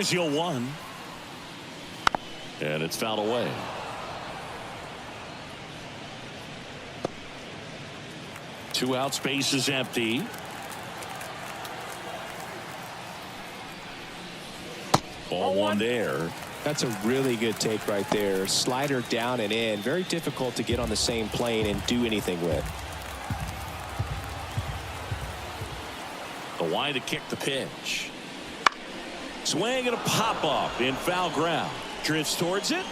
Here's your 1. And it's fouled away. Two outs, base is empty. Ball 1 there. That's a really good take right there. Slider down and in. Very difficult to get on the same plane and do anything with. The wide to kick the pitch. Swing and a pop up in foul ground. Drifts towards it.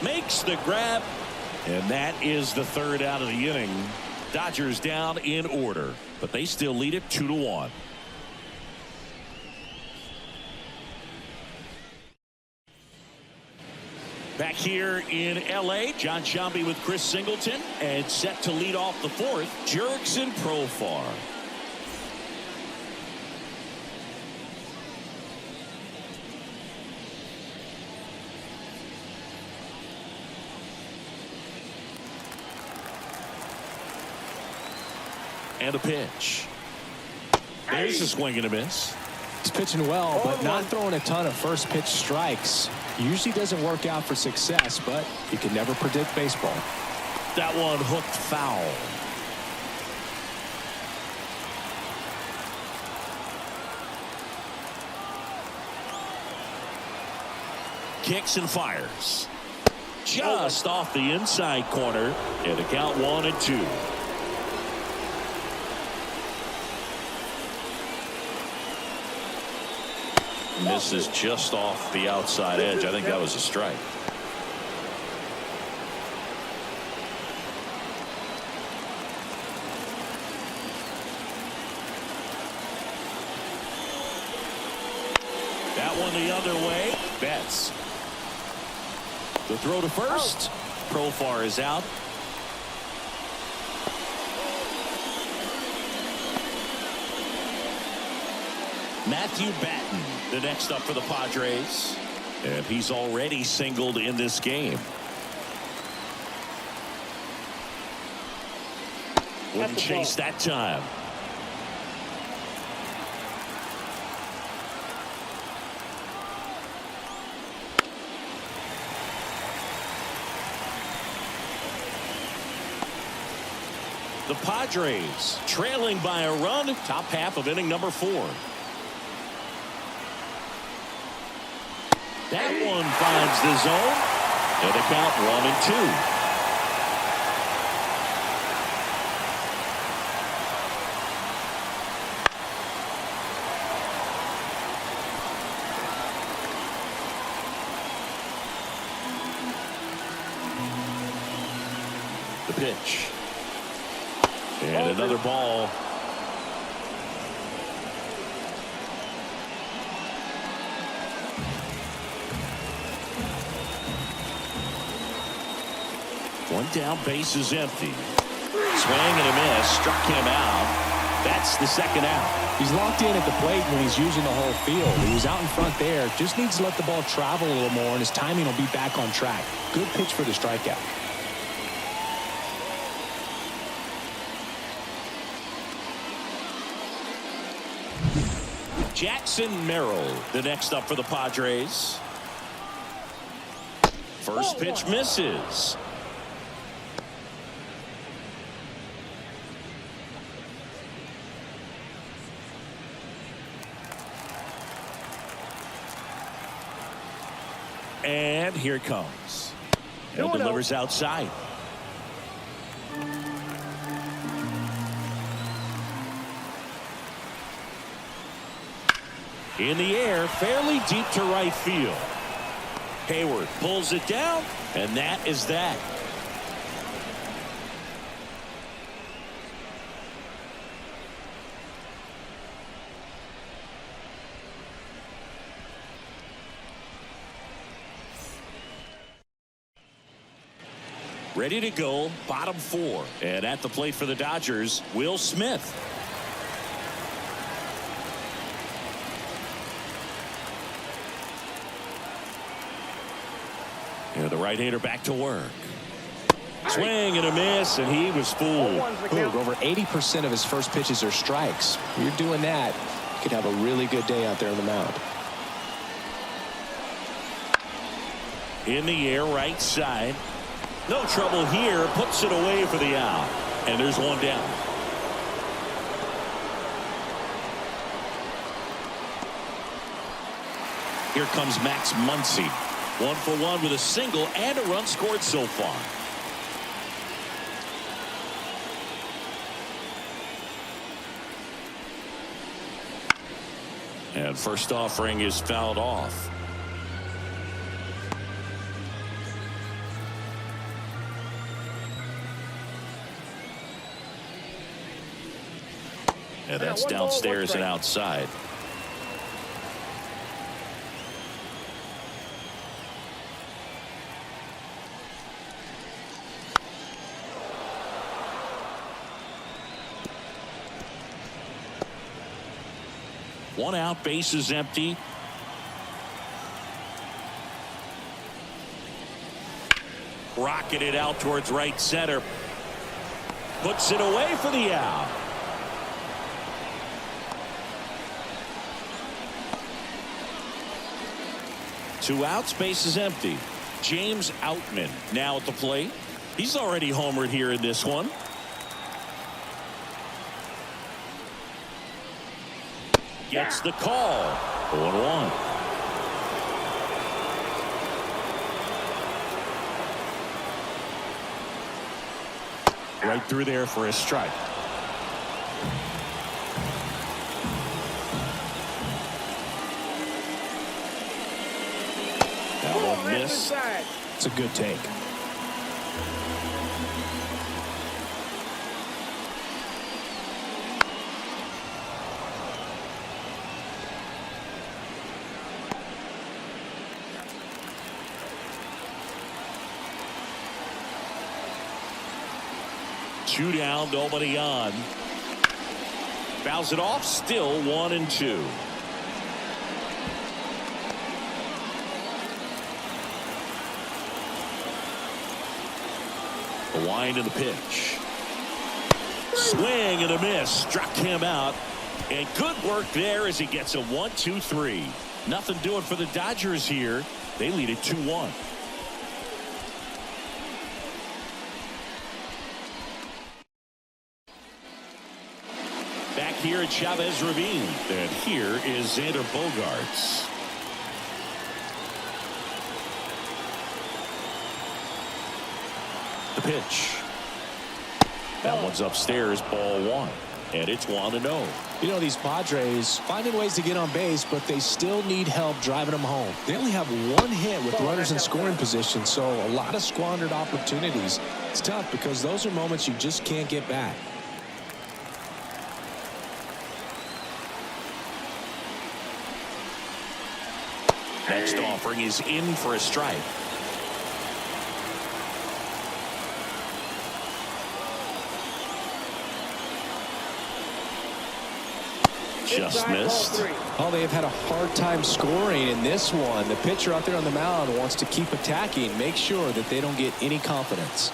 Makes the grab. And that is the 3rd out of the inning. Dodgers down in order, but they still lead it 2-1. Back here in L.A., John Sciambi with Chris Singleton, and set to lead off the 4th, Jurickson Profar. And a pitch. There's a swing and a miss. He's pitching well, but not throwing a ton of first pitch strikes. Usually doesn't work out for success, but you can never predict baseball. That one hooked foul. Kicks and fires. Just off the inside corner. And a count 1-2. Misses just off the outside edge. I think that was a strike. That one the other way. Betts. The throw to first. Profar is out. Matthew Batten, the next up for the Padres. And he's already singled in this game. Wouldn't chase that time. The Padres trailing by a run, top half of inning number 4. That one finds the zone, and a count 1-2. The pitch. And another ball. One down, base is empty. Swing and a miss, struck him out. That's the 2nd out. He's locked in at the plate when he's using the whole field. He was out in front there. Just needs to let the ball travel a little more, and his timing will be back on track. Good pitch for the strikeout. Jackson Merrill, the next up for the Padres. First pitch misses. And here it comes. And delivers outside. In the air, fairly deep to right field. Hayward pulls it down, and that is that. Ready to go, bottom 4. And at the plate for the Dodgers, Will Smith. And the right-hander back to work. Swing and a miss, and he was fooled. Over 80% of his first pitches are strikes. You're doing that, you could have a really good day out there on the mound. In the air, right side. No trouble here. Puts it away for the out. And there's one down. Here comes Max Muncy. 1 for 1 with a single and a run scored so far. And first offering is fouled off. And that's downstairs and outside. One out, base is empty. Rocketed out towards right center. Puts it away for the out. Two outs, base is empty. James Outman now at the plate. He's already homered here in this one. Gets the call. 0-1. Right through there for a strike. That one missed. It's a good take. Two down, nobody on. Fouls it off, still 1-2. The wind of the pitch. Swing and a miss. Struck him out. And good work there as he gets a 1-2-3. Nothing doing for the Dodgers here. They lead it 2-1. Back here at Chavez Ravine. And here is Xander Bogaerts. The pitch. That one's upstairs, ball one. And it's 1-0. You know, these Padres finding ways to get on base, but they still need help driving them home. They only have one hit with runners in scoring position, so a lot of squandered opportunities. It's tough because those are moments you just can't get back. Next offering is in for a strike. Just missed. Oh, they have had a hard time scoring in this one. The pitcher out there on the mound wants to keep attacking, make sure that they don't get any confidence.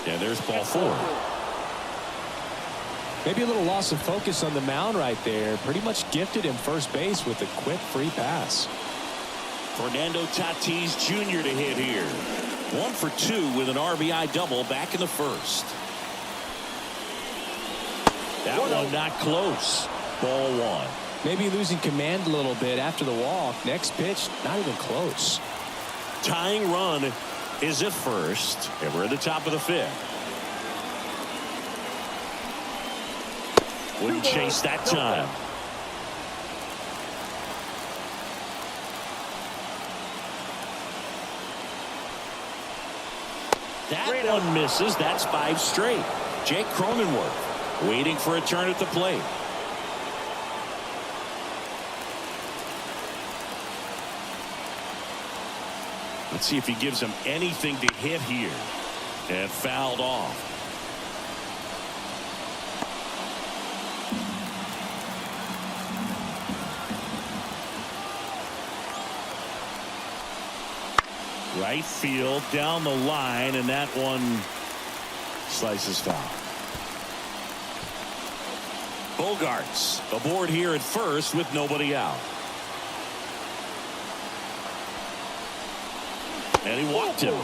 Yeah, there's ball four. Maybe a little loss of focus on the mound right there. Pretty much gifted him first base with a quick free pass. Fernando Tatis Jr. to hit here. 1 for 2 with an RBI double back in the first. That one not close. Ball one. Maybe losing command a little bit after the walk. Next pitch, not even close. Tying run is at first. And we're at the top of the fifth. Wouldn't chase that time. That one misses. That's 5 straight. Jake Cronenworth waiting for a turn at the plate. Let's see if he gives him anything to hit here. And fouled off. Right field down the line, and that one slices foul. Bogaerts aboard here at first with nobody out. And he walked him.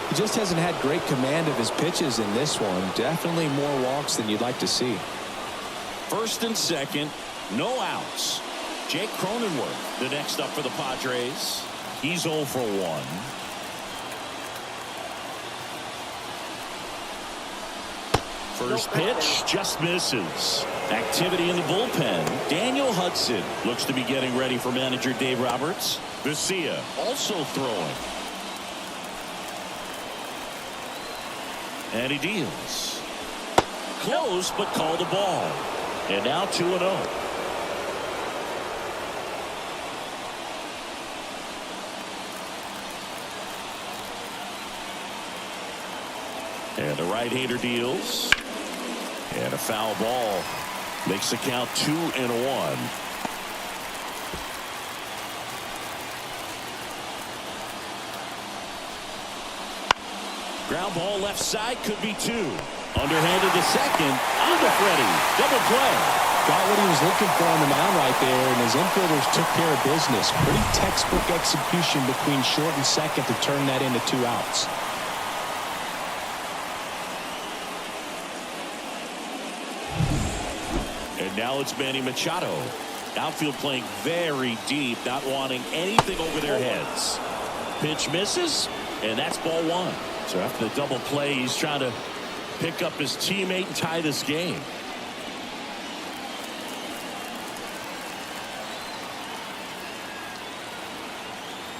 He just hasn't had great command of his pitches in this one. Definitely more walks than you'd like to see. First and second, no outs. Jake Cronenworth, the next up for the Padres. He's 0 for 1. First pitch just misses. Activity in the bullpen. Daniel Hudson looks to be getting ready for manager Dave Roberts. Vesia also throwing. And he deals. Close, but called a ball. And now 2-0. And the right-hander deals. And a foul ball makes the count 2-1. Ground ball left side, could be 2. Underhanded to second. On to Freddie. Double play. Got what he was looking for on the mound right there, and his infielders took care of business. Pretty textbook execution between short and second to turn that into 2 outs. And now it's Manny Machado. Outfield playing very deep, not wanting anything over their heads. Pitch misses, and that's ball 1. So after the double play, he's trying to pick up his teammate and tie this game.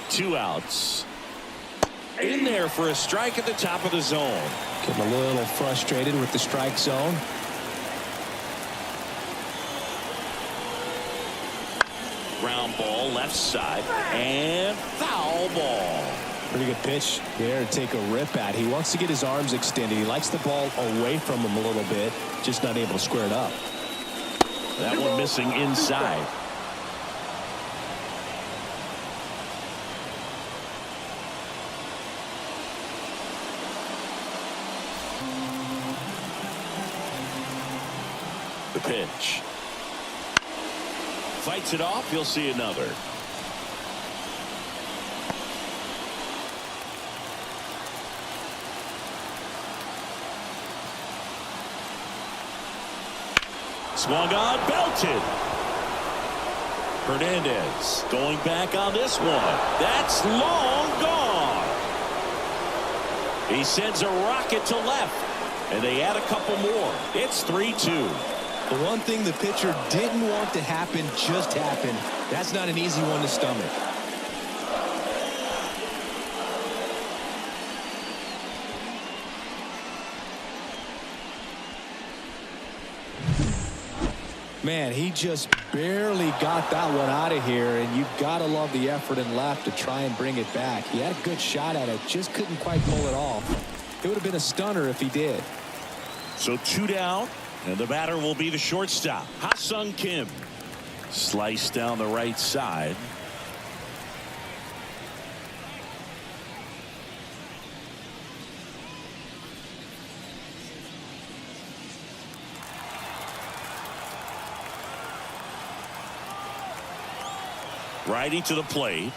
Two outs. In there for a strike at the top of the zone. Getting a little frustrated with the strike zone. Ground ball left side and foul ball. Pretty good pitch there to take a rip at. He wants to get his arms extended. He likes the ball away from him a little bit, just not able to square it up. That one missing inside. The pitch. Fights it off. He'll see another. Swung on, belted. Hernandez going back on this one. That's long gone. He sends a rocket to left, and they add a couple more. It's 3-2. The one thing the pitcher didn't want to happen just happened. That's not an easy one to stomach. Man, he just barely got that one out of here, and you've got to love the effort in left to try and bring it back. He had a good shot at it, just couldn't quite pull it off. It would have been a stunner if he did. So 2 down, and the batter will be the shortstop, Ha-Sung Kim. Slice down the right side. Righty to the plate.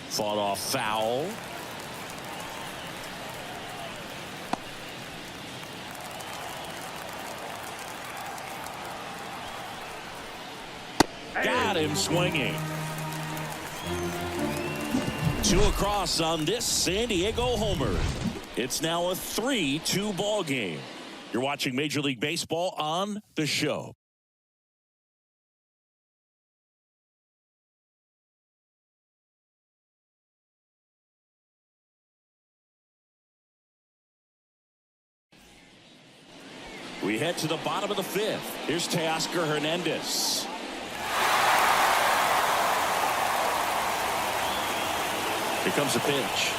Fought off foul. Got him swinging. 2 across on this San Diego homer. It's now a 3-2 ball game. You're watching Major League Baseball on The Show. We head to the bottom of the 5th. Here's Teoscar Hernandez. Here comes the pitch.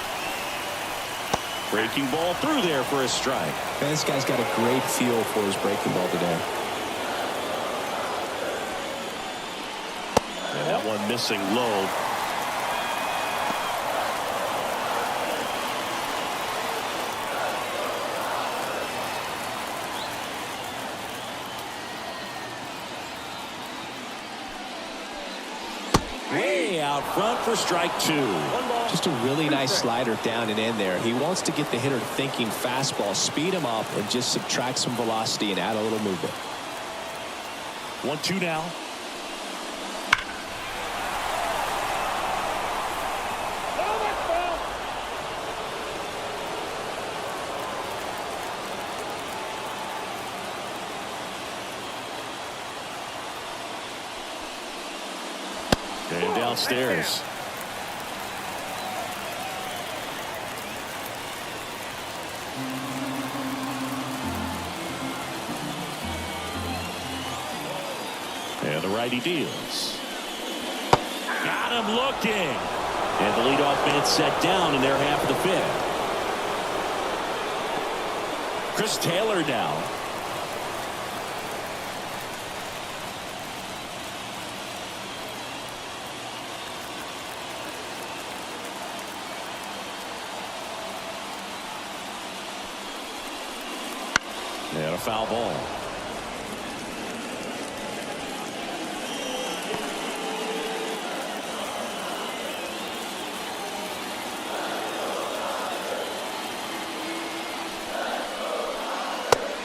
Breaking ball through there for a strike. Man, this guy's got a great feel for his breaking ball today. And that one missing low. Way out front for strike 2. Just a really nice slider down and in there. He wants to get the hitter thinking fastball, speed him up, and just subtract some velocity and add a little movement. 1-2 now. And downstairs. And the righty deals. Got him looking. And the leadoff man set down in their half of the fifth. Chris Taylor now. And a foul ball.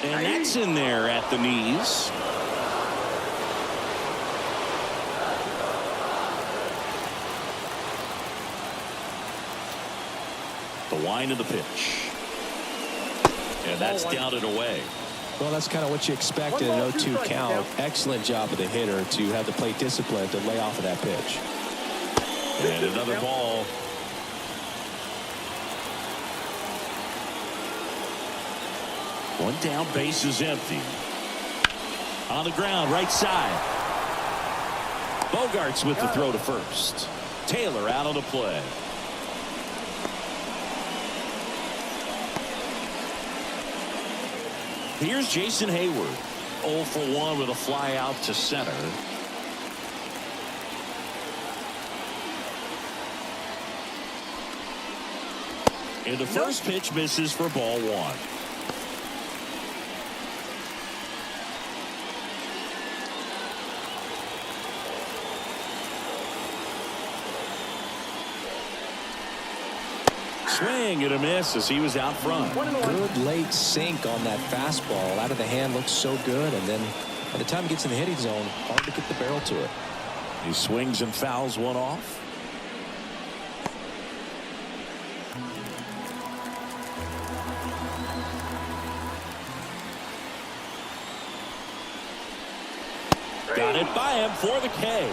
And that's in there at the knees. The wind of the pitch. And that's down and away. Well, that's kind of what you expect in an 0-2 count. Excellent job of the hitter to have the plate discipline to lay off of that pitch. And another ball. One down, base is empty. On the ground, right side. Bogarts with the throw to first. Taylor out on the play. Here's Jason Hayward. 0 for 1 with a fly out to center. And the first pitch misses for ball 1. Swing and a miss as he was out front. Good late sink on that fastball. Out of the hand looks so good, and then by the time it gets in the hitting zone, hard to get the barrel to it. He swings and fouls one off. Got it by him for the K.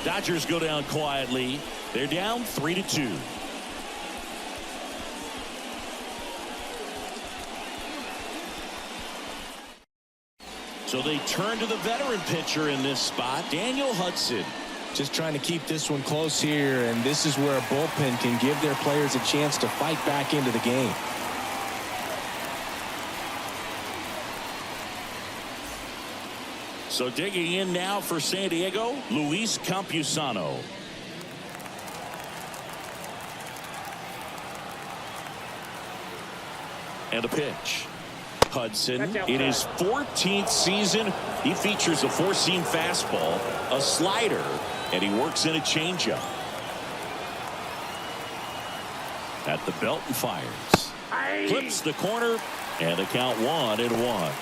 Dodgers go down quietly. They're down 3-2. So they turn to the veteran pitcher in this spot, Daniel Hudson. Just trying to keep this one close here, and this is where a bullpen can give their players a chance to fight back into the game. So digging in now for San Diego, Luis Campusano. And a pitch. Hudson in his 14th season, he features a four-seam fastball, a slider, and he works in a changeup. At the belt and fires. Clips the corner, and a count 1-1.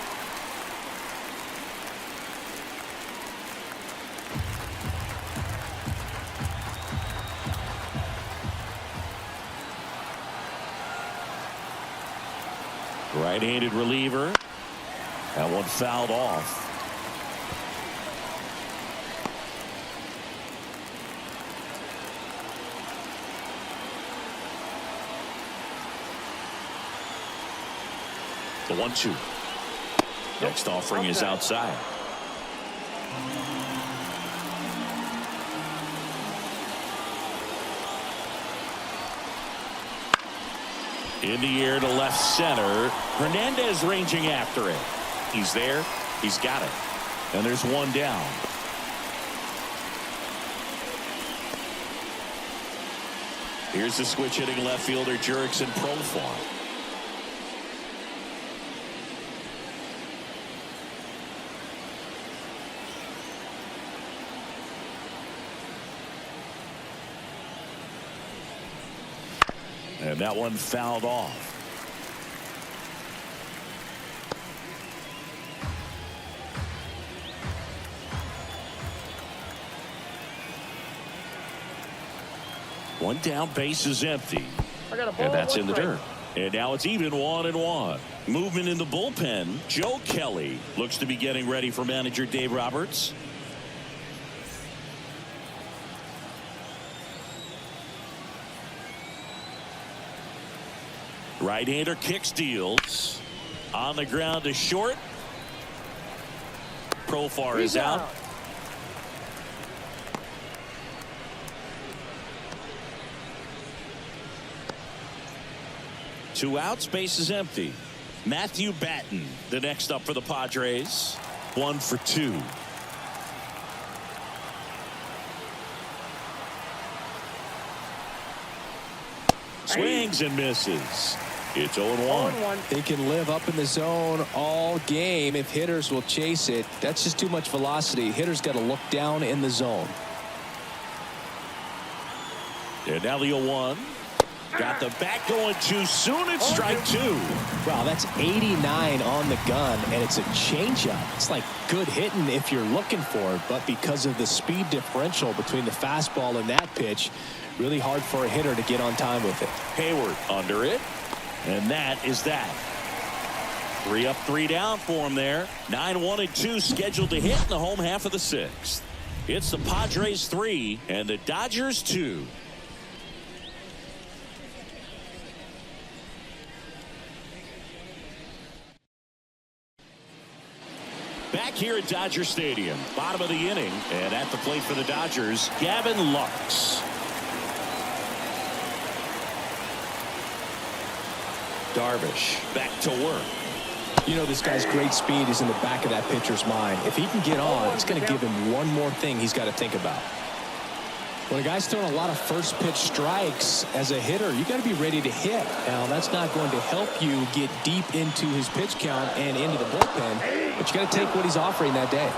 Right-handed reliever. That one fouled off. The 1-2. Next offering is outside. In the air to left center. Hernandez ranging after it. He's there. He's got it. And there's one down. Here's the switch hitting left fielder Jurickson Profar. And that one fouled off. One down, base is empty. And that's in the dirt. And now it's even 1-1. Movement in the bullpen. Joe Kelly looks to be getting ready for manager Dave Roberts. Right-hander kicks, deals. On the ground to short. Profar is out. Two outs, base is empty. Matthew Batten, the next up for the Padres. 1 for 2. Swings and misses. It's 0-1. They can live up in the zone all game if hitters will chase it. That's just too much velocity. Hitters got to look down in the zone. And now the 0-1. Got the bat going too soon. It's strike 2. Wow, that's 89 on the gun, and it's a changeup. It's like good hitting if you're looking for it, but because of the speed differential between the fastball and that pitch, really hard for a hitter to get on time with it. Hayward under it, and that is that. 3 up, 3 down for him there. 9-1-2 scheduled to hit in the home half of the 6th. It's the Padres 3 and the Dodgers 2. Back here at Dodger Stadium, bottom of the inning, and at the plate for the Dodgers, Gavin Lux. Darvish back to work. You know, this guy's great speed is in the back of that pitcher's mind. If he can get on, it's going to give him one more thing he's got to think about. When a guy's throwing a lot of first pitch strikes as a hitter, you got to be ready to hit. Now, that's not going to help you get deep into his pitch count and into the bullpen, but you got to take what he's offering that day.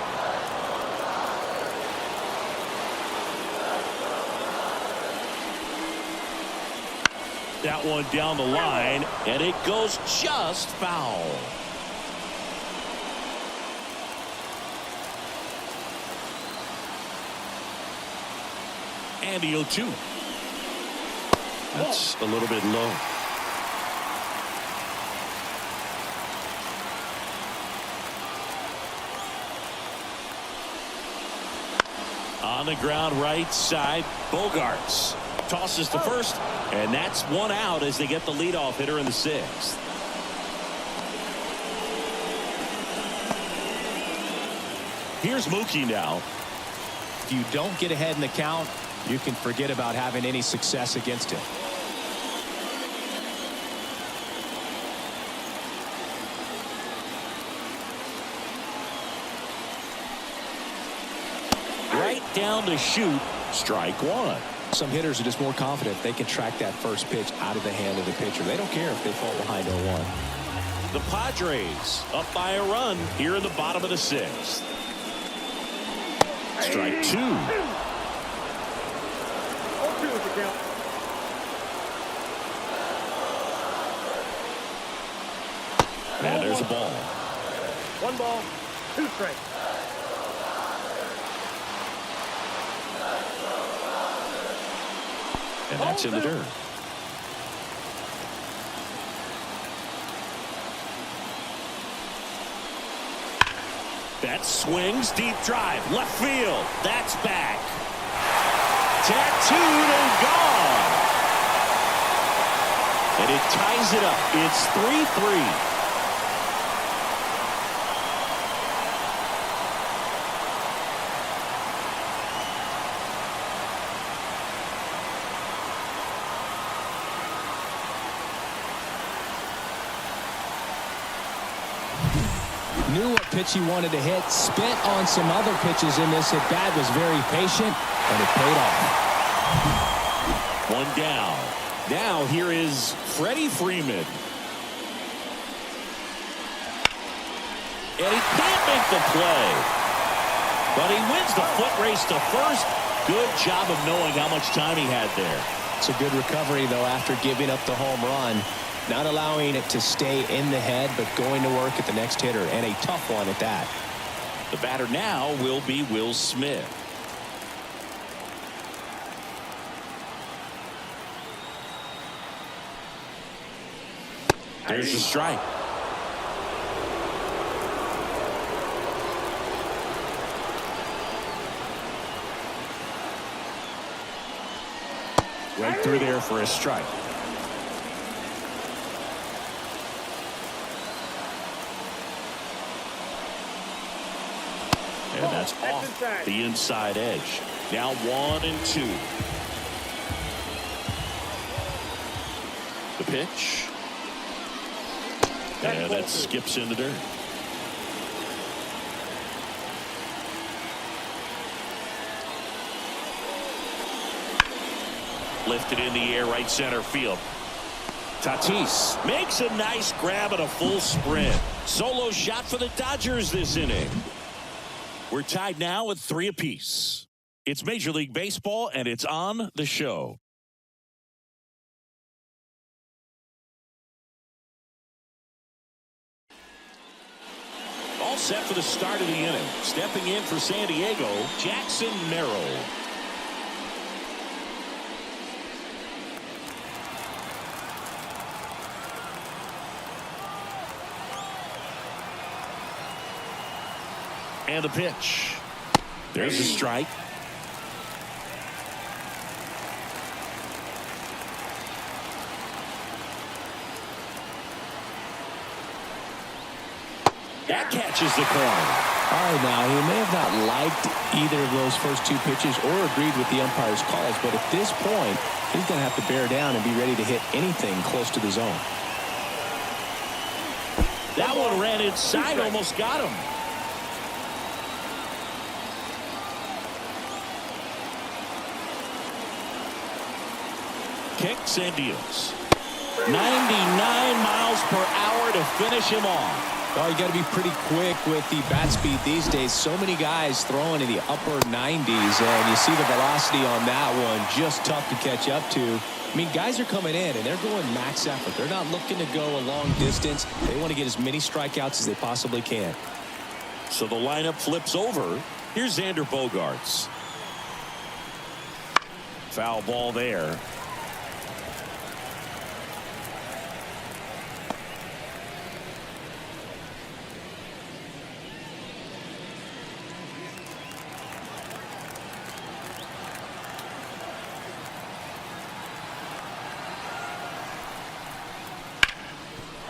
That one down the line, and it goes just foul. And the 0-2. That's a little bit low. On the ground right side, Bogarts tosses to first, and that's one out as they get the leadoff hitter in the 6th. Here's Mookie now. If you don't get ahead in the count, you can forget about having any success against him. Right down to shoot, strike 1. Some hitters are just more confident they can track that first pitch out of the hand of the pitcher. They don't care if they fall behind 0-1. The Padres up by a run here in the bottom of the 6th. Strike 2. And there's a ball. 1 ball, 2 strikes. And that's in the dirt. That swings, deep drive, left field. That's back. Tattooed and gone. And it ties it up. It's 3-3. Knew what pitch he wanted to hit, spent on some other pitches in this at bat, was very patient, and it paid off. One down. Now here is Freddie Freeman. And he can't make the play. But he wins the foot race to first. Good job of knowing how much time he had there. It's a good recovery, though, after giving up the home run. Not allowing it to stay in the head, but going to work at the next hitter, and a tough one at that. The batter now will be Will Smith. There's a strike. Right through there for a strike. And that's off the inside edge. Now 1-2. The pitch. And that skips in the dirt. Lifted in the air, right center field. Tatis makes a nice grab at a full sprint. Solo shot for the Dodgers this inning. We're tied now at 3 apiece. It's Major League Baseball, and it's on the show. All set for the start of the inning. Stepping in for San Diego, Jackson Merrill. And the pitch. There's a strike. That catches the corner. All right, now, he may have not liked either of those first 2 pitches or agreed with the umpire's calls, but at this point, he's going to have to bear down and be ready to hit anything close to the zone. That one ran inside, almost got him. Kicks and deals. 99 miles per hour to finish him off. Well, you got to be pretty quick with the bat speed these days. So many guys throwing in the upper 90s, and you see the velocity on that one. Just tough to catch up to. I mean, guys are coming in, and they're going max effort. They're not looking to go a long distance. They want to get as many strikeouts as they possibly can. So the lineup flips over. Here's Xander Bogaerts. Foul ball there.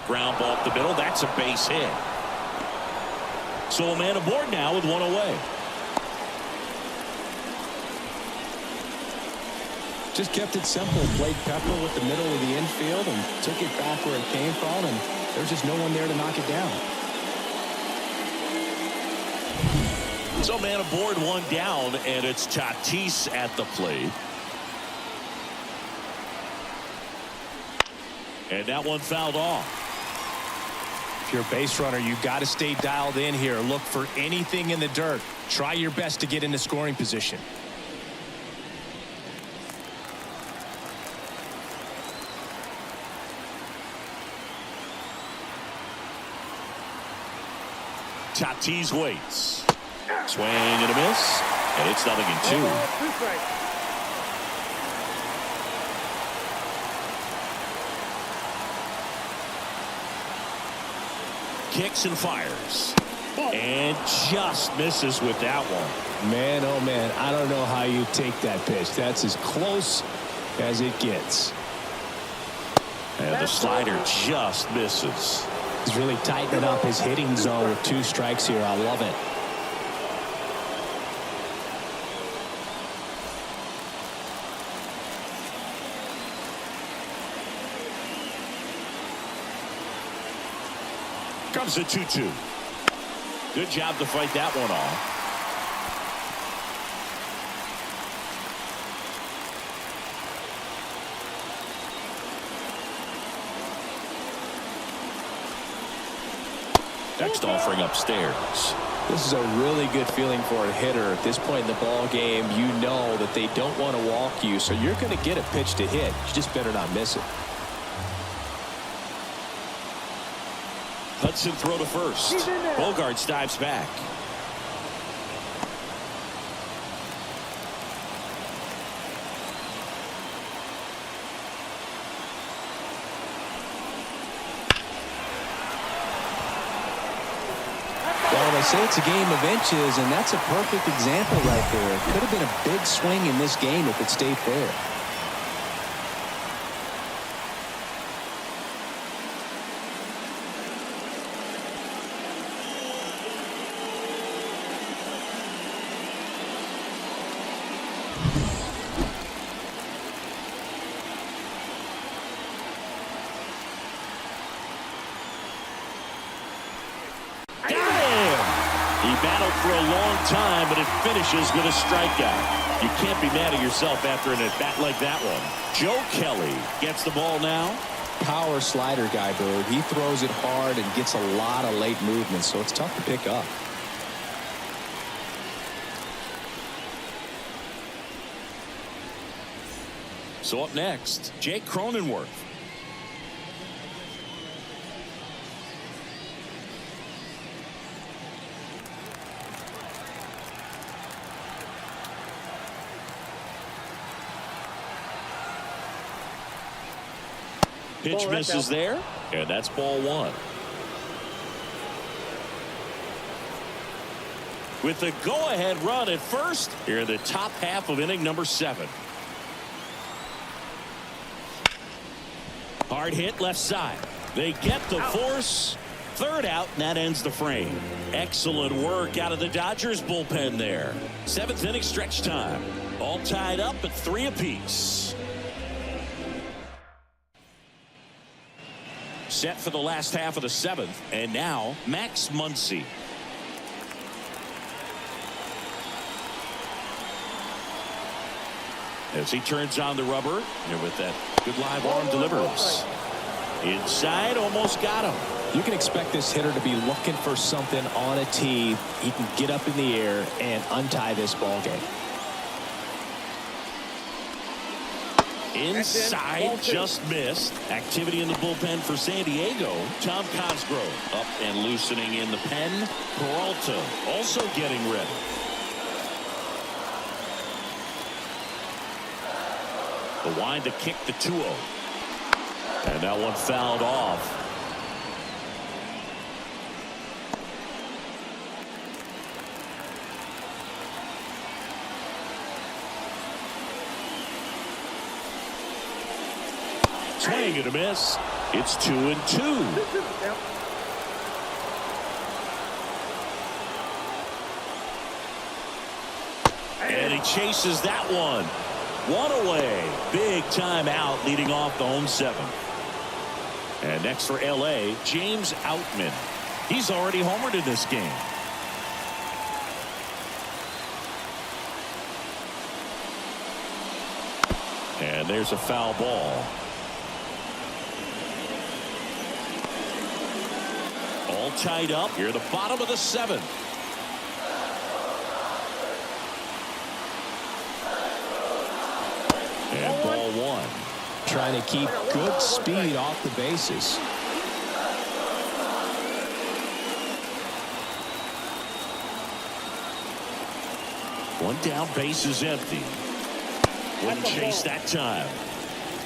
Ground ball up the middle. That's a base hit. So a man aboard now with 1 away. Just kept it simple. Played pepper with the middle of the infield and took it back where it came from, and there's just no one there to knock it down. So man aboard, 1 down, and it's Tatis at the plate. And that one fouled off. If you're a base runner, you got to stay dialed in here. Look for anything in the dirt. Try your best to get into scoring position. Tatis waits. Swing and a miss. And it's 0-2. Kicks and fires. And just misses with that one. Man, oh man, I don't know how you take that pitch. That's as close as it gets. And the slider just misses. He's really tightening up his hitting zone with 2 strikes here. I love it. Comes the 2-2. Good job to fight that one off. Next offering upstairs. This is a really good feeling for a hitter at this point in the ball game. You know that they don't want to walk you, so you're going to get a pitch to hit. You just better not miss it. Hudson throw to first. Bogaerts dives back. Well, they say it's a game of inches, and that's a perfect example right there. It could have been a big swing in this game if it stayed fair. Battled for a long time, but it finishes with a strikeout. You can't be mad at yourself after an at-bat like that one. Joe Kelly gets the ball now. Power slider guy, Bird. He throws it hard and gets a lot of late movement, so it's tough to pick up. So up next, Jake Cronenworth. Pitch misses there, and that's ball one. With the go-ahead run at first, here in the top half of inning number 7. Hard hit left side. They get the force. Third out, and that ends the frame. Excellent work out of the Dodgers bullpen there. 7th inning stretch time. All tied up at 3 apiece. Set for the last half of the 7th, and now Max Muncy. As he turns on the rubber, and with that good live arm delivers. Inside, almost got him. You can expect this hitter to be looking for something on a tee. He can get up in the air and untie this ball game. Inside, just missed. Activity in the bullpen for San Diego. Tom Cosgrove up and loosening in the pen. Peralta also getting ready. The wind to kick the 2-0. And that one fouled off. Swing and a miss. It's 2-2. And he chases that one. One away. Big time out leading off the home 7th. And next for LA, James Outman. He's already homered in this game. And there's a foul ball. All tied up here at the bottom of the 7th. And ball 1. Trying to keep good speed off the bases. One down, base is empty. Wouldn't chase that time.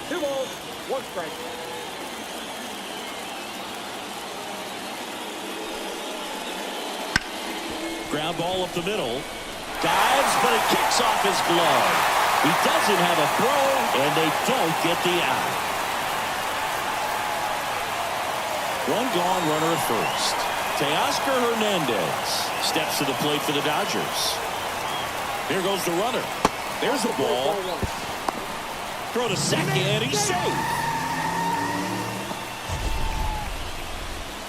2 balls, 1 strike. Ground ball up the middle. Dives, but it kicks off his glove. He doesn't have a throw, and they don't get the out. One gone, runner at first. Teoscar Hernandez steps to the plate for the Dodgers. Here goes the runner. There's the ball. Throw to second. He's safe.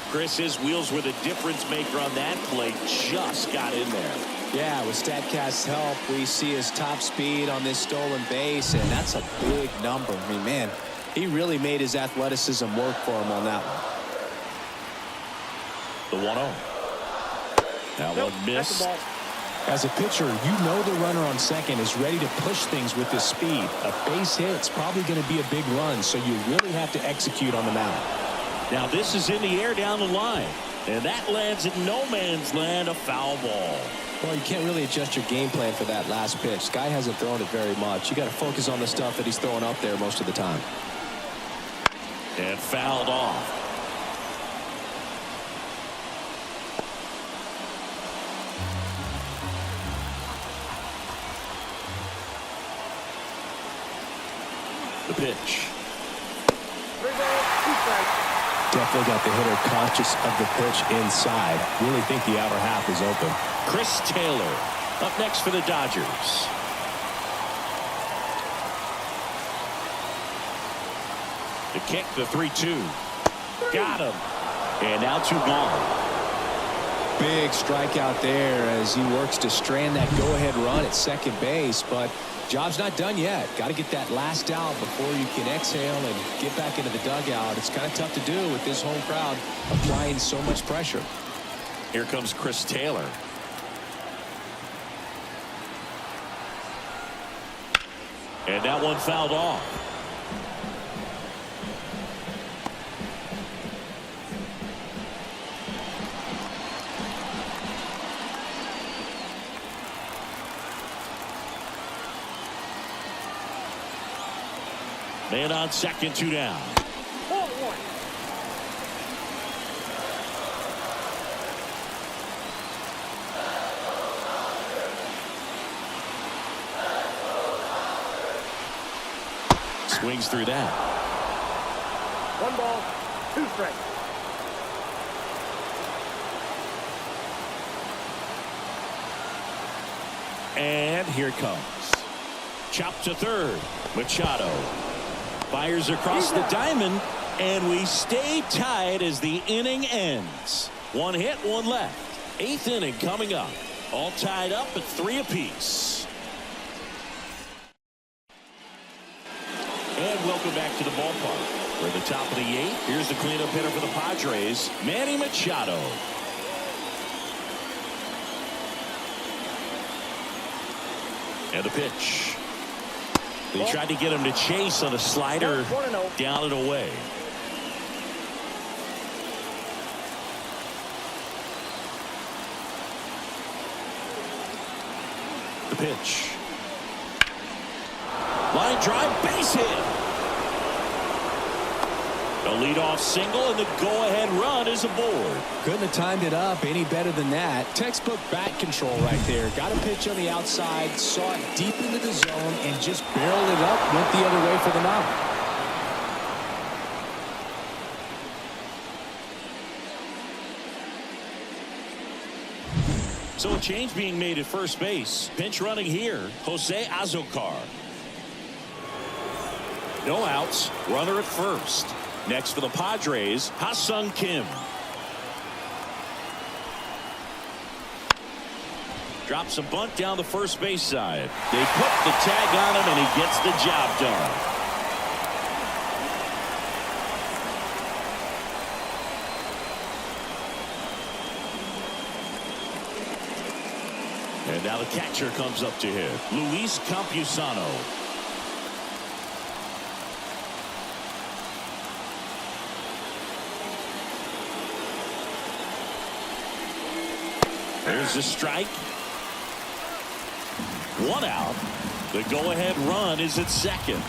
Chris, his wheels were the difference maker on that play. Just got in there. Yeah, with StatCast's help, we see his top speed on this stolen base, and that's a big number. I mean, man, he really made his athleticism work for him on that one. The 1-0. That Nope, one that's missed. the ball. As a pitcher, you know the runner on second is ready to push things with his speed. A base hit's probably going to be a big run, so you really have to execute on the mound. Now this is in the air down the line. And that lands in no man's land, a foul ball. Well, you can't really adjust your game plan for that last pitch. Guy hasn't thrown it very much. You got to focus on the stuff that he's throwing up there most of the time. And fouled off. The pitch. 3 balls, 2 strikes. Definitely got the hitter conscious of the pitch inside. Really think the outer half is open. Chris Taylor up next for the Dodgers. The kick, the 3-2. Got him. And now 2 gone. Big strikeout there as he works to strand that go-ahead run at second base, but job's not done yet. Got to get that last out before you can exhale and get back into the dugout. It's kind of tough to do with this home crowd applying so much pressure. Here comes Chris Taylor. And that one fouled off. Man on second, 2 down. Ball 1. Swings through that. 1 ball, 2 strikes. And here it comes. Chopped to third. Machado fires across the diamond, and we stay tied as the inning ends. 1 hit, 1 left. 8th inning coming up. All tied up at 3 apiece. And welcome back to the ballpark. For the top of the 8th, here's the cleanup hitter for the Padres, Manny Machado. And the pitch. They tried to get him to chase on a slider, down and away. The pitch. Line drive, base hit. A leadoff single, and the go-ahead run is aboard. Couldn't have timed it up any better than that. Textbook bat control right there. Got a pitch on the outside, saw it deep into the zone, and just barreled it up, went the other way for the knock. So a change being made at first base. Pinch running here, Jose Azocar. No outs, runner at first. Next for the Padres, Ha-Sung Kim. Drops a bunt down the first base side. They put the tag on him, and he gets the job done. And now the catcher comes up to hit, Luis Campusano. There's the strike. 1 out. The go-ahead run is at second.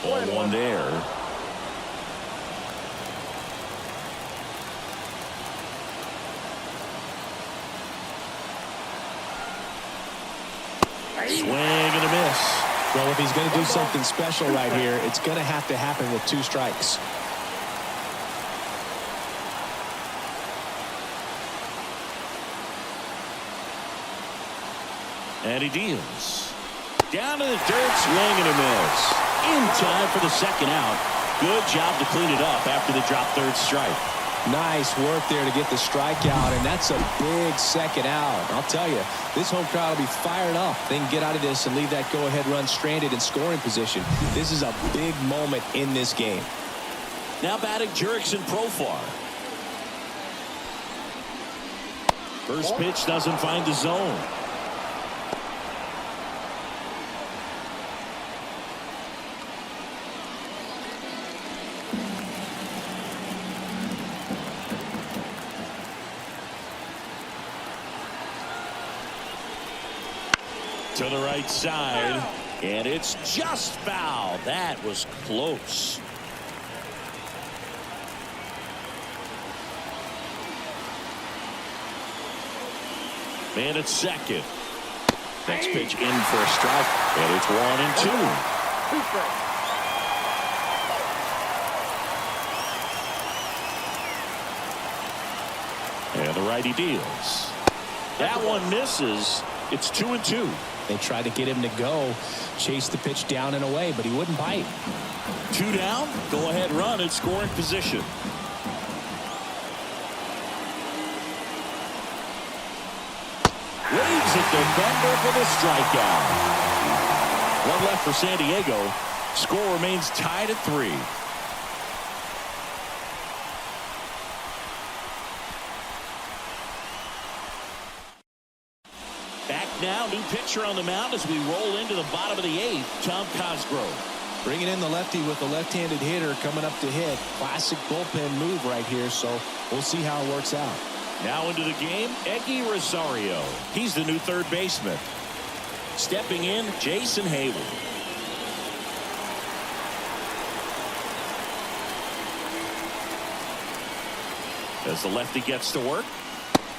Ball 1 there. Swing and a miss. Well, if he's going to do something special right here, it's going to have to happen with 2 strikes. And he deals. Down to the dirt, swing and a miss. In time for the second out. Good job to clean it up after the drop third strike. Nice work there to get the strikeout, and that's a big second out. I'll tell you, this home crowd will be fired up. They can get out of this and leave that go-ahead run stranded in scoring position. This is a big moment in this game. Now batting Jurickson Profar. First pitch doesn't find the zone. To the right side, and it's just foul. That was close. Man at second. Next pitch in for a strike, and it's 1-2. And the righty deals. That one misses. It's 2-2. They tried to get him to go, chase the pitch down and away, but he wouldn't bite. 2 down, go ahead run in scoring position. Waves at the defender for the strikeout. One left for San Diego. Score remains tied at 3. Back now, new pitcher on the mound as we roll into the bottom of the 8th, Tom Cosgrove. Bringing in the lefty with the left-handed hitter coming up to hit. Classic bullpen move right here, so we'll see how it works out. Now into the game, Eggy Rosario. He's the new third baseman. Stepping in, Jason Hayward. As the lefty gets to work,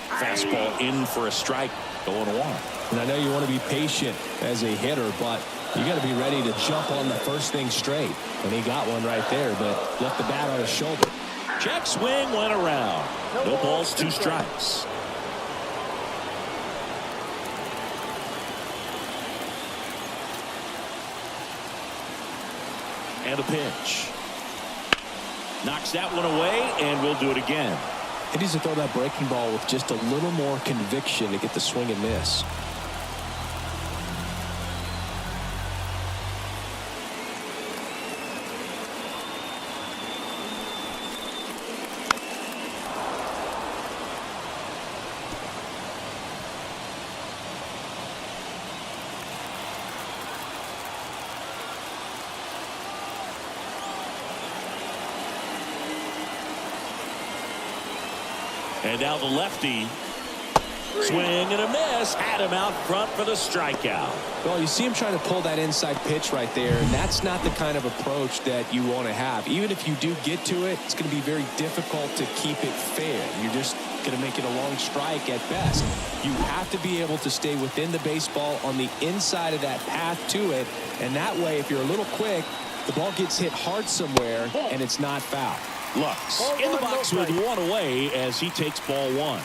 fastball in for a strike. 0-1. And I know you want to be patient as a hitter, but you got to be ready to jump on the first thing straight. And he got one right there, but left the bat on his shoulder. Check swing went around. No balls, 2 strikes. And a pitch. Knocks that one away, and we'll do it again. He needs to throw that breaking ball with just a little more conviction to get the swing and miss. And now the lefty. Swing and a miss. Had him out front for the strikeout. Well, you see him trying to pull that inside pitch right there, and that's not the kind of approach that you want to have. Even if you do get to it, it's going to be very difficult to keep it fair. You're just going to make it a long strike at best. You have to be able to stay within the baseball on the inside of that path to it, and that way, if you're a little quick, the ball gets hit hard somewhere, and it's not foul. Lux in the box with 1 away as he takes ball 1.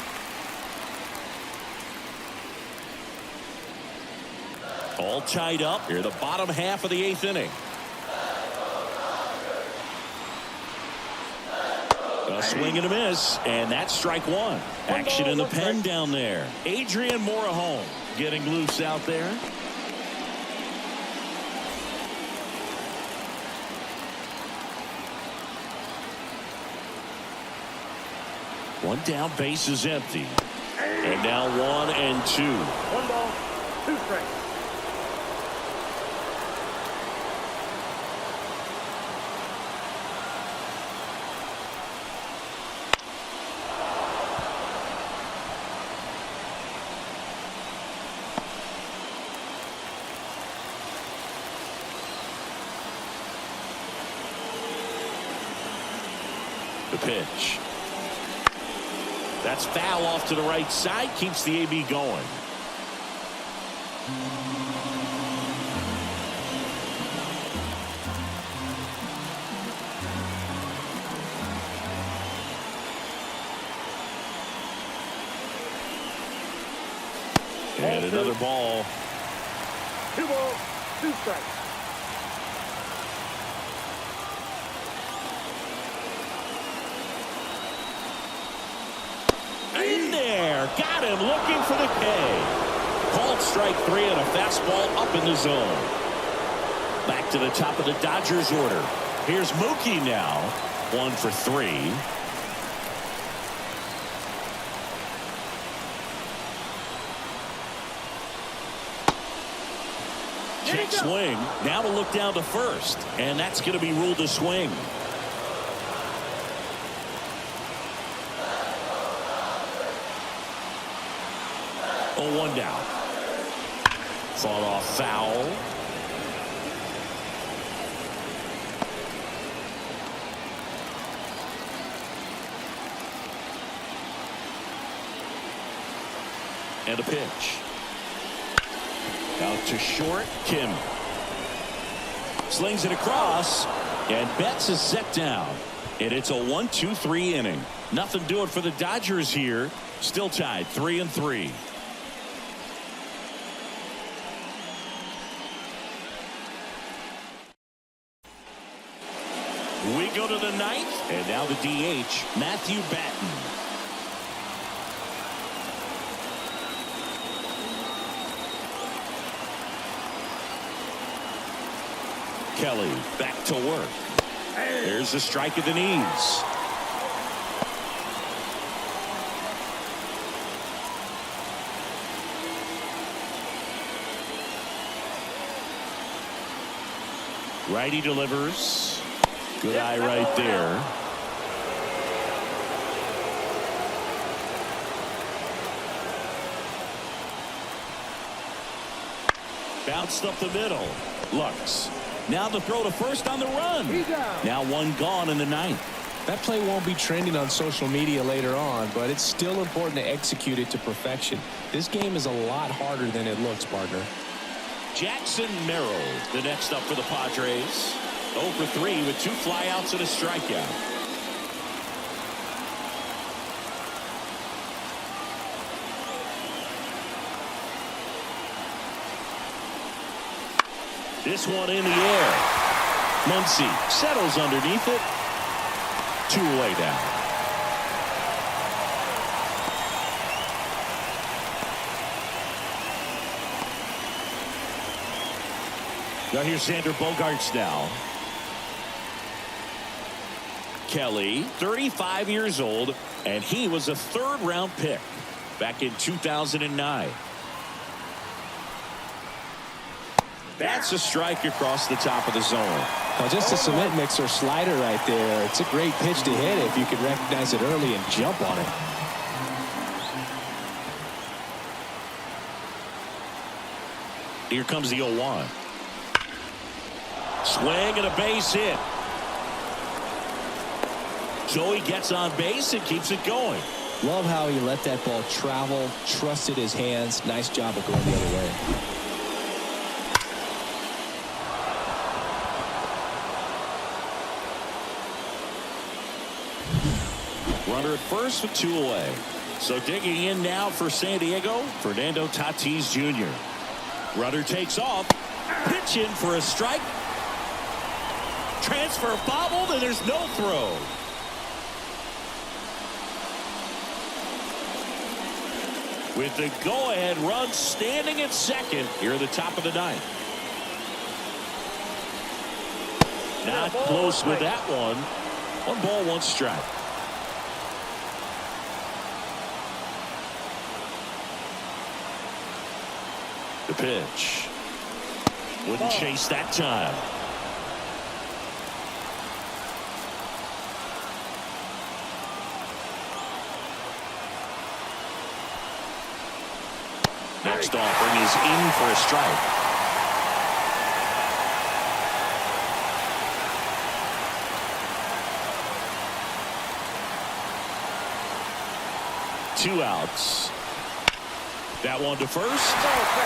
All tied up here, the bottom half of the 8th inning. A swing and a miss, and that's strike 1. Action in the pen down there. Adrian Morejon getting loose out there. One down, base is empty. And now 1-2. 1 ball, 2 strikes. The pitch. That's foul off to the right side. Keeps the AB going. And another ball. 2 balls, 2 strikes. In there. Got him looking for the K. Called strike 3 and a fastball up in the zone. Back to the top of the Dodgers order. Here's Mookie now. 1 for 3. Check swing. Now to look down to first. And that's going to be ruled a swing. 0-1 down. Fought off foul. And a pitch. Out to short. Kim slings it across, and Betts is set down. And it's a 1-2-3 inning. Nothing doing for the Dodgers here. Still tied 3-3. We go to the ninth, and now the DH, Matthew Batten. Kelly back to work. There's a strike at the knees. Righty delivers. Good eye right there. Bounced up the middle. Lux. Now the throw to first on the run. Now one gone in the ninth. That play won't be trending on social media later on, but it's still important to execute it to perfection. This game is a lot harder than it looks, partner. Jackson Merrill, the next up for the Padres. 0 for 3 with 2 flyouts and a strikeout. This one in the air. Muncy settles underneath it. 2 away down. Now here's Xander Bogaerts now. Kelly, 35 years old, and he was a 3rd-round pick back in 2009. That's a strike across the top of the zone. Well, just a cement mixer slider right there. It's a great pitch to hit if you can recognize it early and jump on it. Here comes the 0-1. Swing and a base hit. So he gets on base and keeps it going. Love how he let that ball travel, trusted his hands. Nice job of going the other way. Runner at first with 2 away. So digging in now for San Diego, Fernando Tatis Jr. Runner takes off. Pitch in for a strike. Transfer bobbled, and there's no throw. With the go-ahead run standing at second here at the top of the ninth. Not close with that one. 1 ball, 1 strike. The pitch. Wouldn't chase that time. Next offering is in for a strike. Two outs. That one to first,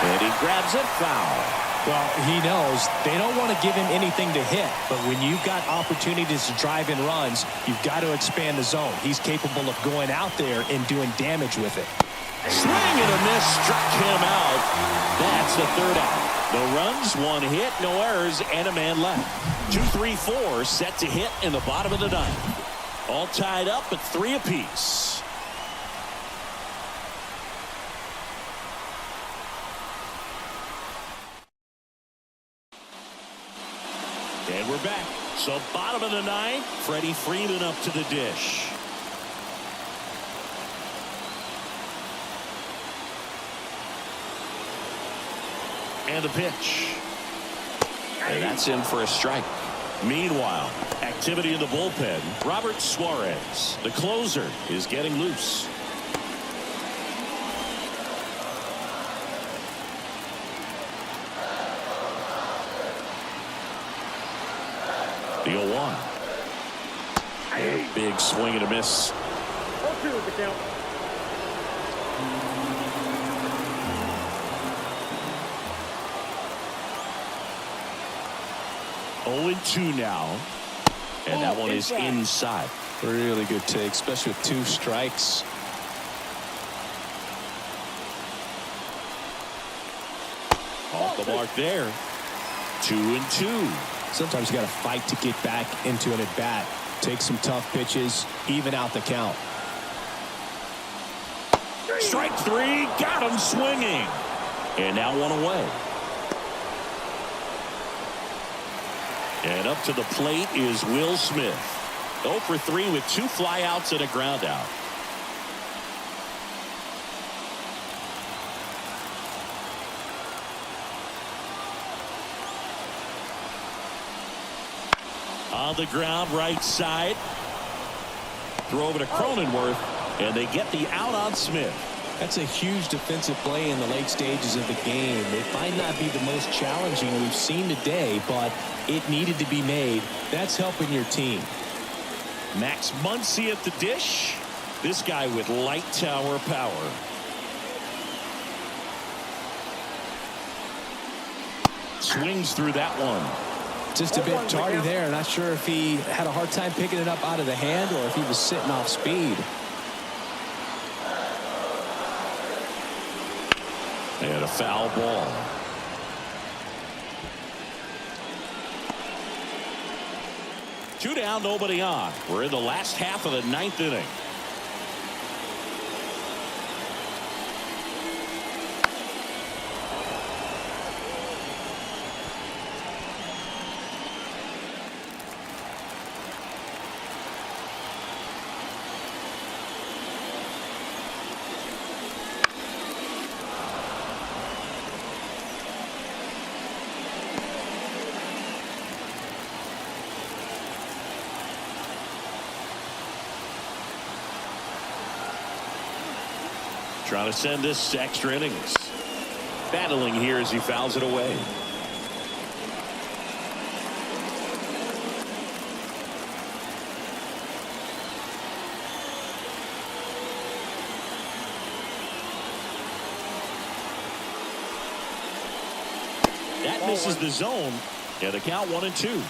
and he grabs it foul. Well, he knows they don't want to give him anything to hit, but when you've got opportunities to drive in runs, you've got to expand the zone. He's capable of going out there and doing damage with it. Swing and a miss, struck him out. That's the 3rd out. No runs, 1 hit, no errors, and a man left. 2-3-4 set to hit in the bottom of the ninth. All tied up at 3 apiece. And we're back. So bottom of the ninth, Freddie Freeman up to the dish. And the pitch. And that's in for a strike. Meanwhile, activity in the bullpen. Robert Suarez, the closer, is getting loose. The 0-1. Big swing and a miss. 0-2 is the count. Oh, 2 now. And that one is inside. Really good take, especially with 2 strikes. Off the mark there. 2-2. Sometimes you got to fight to get back into an at-bat. Take some tough pitches, even out the count. Strike 3, got him swinging. And now 1 away. And up to the plate is Will Smith. 0 for 3 with 2 flyouts and a ground out. On the ground, right side. Throw over to Cronenworth, and they get the out on Smith. That's a huge defensive play in the late stages of the game. It might not be the most challenging we've seen today, but it needed to be made. That's helping your team. Max Muncy at the dish. This guy with light tower power. Swings through that one. Just a bit tardy there. Not sure if he had a hard time picking it up out of the hand or if he was sitting off speed. And a foul ball. Two down, nobody on. We're in the last half of the 9th inning. Trying to send this to extra innings. Battling here as he fouls it away. That misses the zone. And the count 1-2.